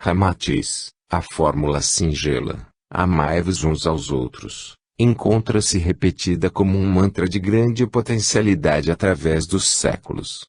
Ramatiz, a fórmula singela, amai-vos uns aos outros, encontra-se repetida como um mantra de grande potencialidade através dos séculos.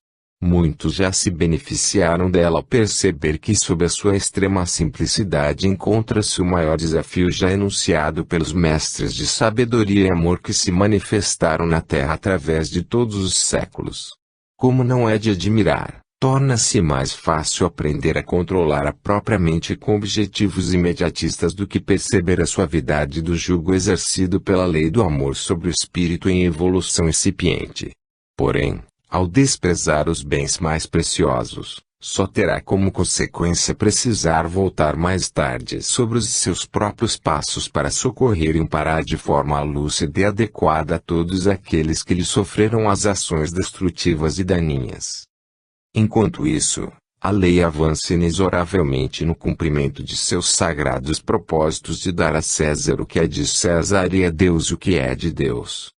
Muitos já se beneficiaram dela ao perceber que sob a sua extrema simplicidade encontra-se o maior desafio já enunciado pelos mestres de sabedoria e amor que se manifestaram na Terra através de todos os séculos. Como não é de admirar, torna-se mais fácil aprender a controlar a própria mente com objetivos imediatistas do que perceber a suavidade do jugo exercido pela lei do amor sobre o espírito em evolução incipiente. Porém, ao desprezar os bens mais preciosos, só terá como consequência precisar voltar mais tarde sobre os seus próprios passos para socorrer e amparar de forma lúcida e adequada a todos aqueles que lhe sofreram as ações destrutivas e daninhas. Enquanto isso, a lei avança inexoravelmente no cumprimento de seus sagrados propósitos de dar a César o que é de César e a Deus o que é de Deus.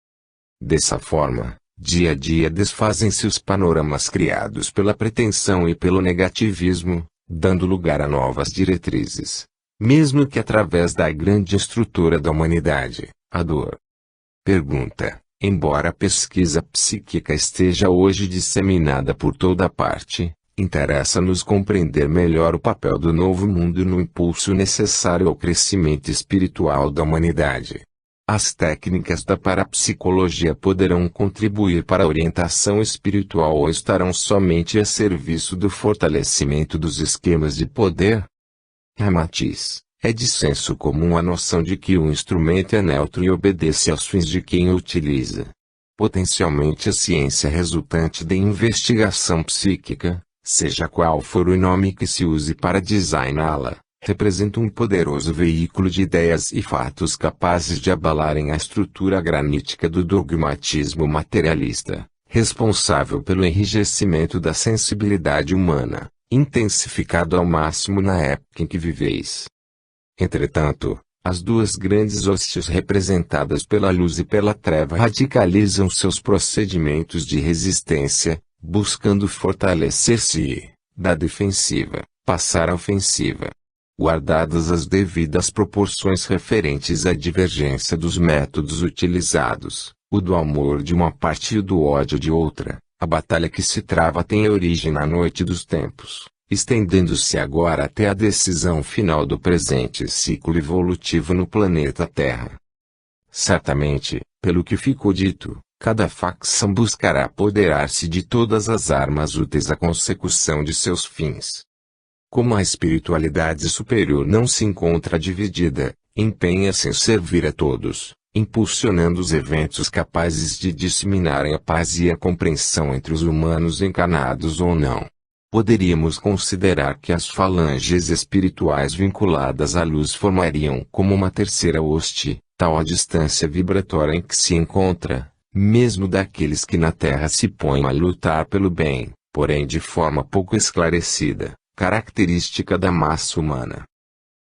Dessa forma, dia a dia desfazem-se os panoramas criados pela pretensão e pelo negativismo, dando lugar a novas diretrizes, mesmo que através da grande instrutora da humanidade, a dor. Pergunta: embora a pesquisa psíquica esteja hoje disseminada por toda parte, interessa-nos compreender melhor o papel do novo mundo no impulso necessário ao crescimento espiritual da humanidade. As técnicas da parapsicologia poderão contribuir para a orientação espiritual ou estarão somente a serviço do fortalecimento dos esquemas de poder? Ramatiz, é de senso comum a noção de que o instrumento é neutro e obedece aos fins de quem o utiliza. Potencialmente a ciência resultante da investigação psíquica, seja qual for o nome que se use para designá-la, representa um poderoso veículo de ideias e fatos capazes de abalarem a estrutura granítica do dogmatismo materialista, responsável pelo enrijecimento da sensibilidade humana, intensificado ao máximo na época em que viveis. Entretanto, as duas grandes hostes representadas pela luz e pela treva radicalizam seus procedimentos de resistência, buscando fortalecer-se e, da defensiva, passar à ofensiva. Guardadas as devidas proporções referentes à divergência dos métodos utilizados, o do amor de uma parte e o do ódio de outra, a batalha que se trava tem origem na noite dos tempos, estendendo-se agora até a decisão final do presente ciclo evolutivo no planeta Terra. Certamente, pelo que ficou dito, cada facção buscará apoderar-se de todas as armas úteis à consecução de seus fins. Como a espiritualidade superior não se encontra dividida, empenha-se em servir a todos, impulsionando os eventos capazes de disseminarem a paz e a compreensão entre os humanos encarnados ou não. Poderíamos considerar que as falanges espirituais vinculadas à luz formariam como uma terceira hoste, tal a distância vibratória em que se encontra, mesmo daqueles que na Terra se põem a lutar pelo bem, porém de forma pouco esclarecida, característica da massa humana.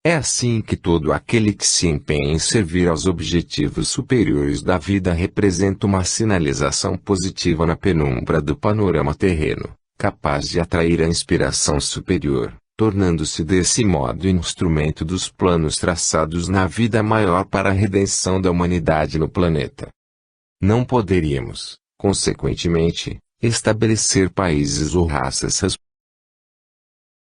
É assim que todo aquele que se empenha em servir aos objetivos superiores da vida representa uma sinalização positiva na penumbra do panorama terreno, capaz de atrair a inspiração superior, tornando-se desse modo instrumento dos planos traçados na vida maior para a redenção da humanidade no planeta. Não poderíamos, consequentemente, estabelecer países ou raças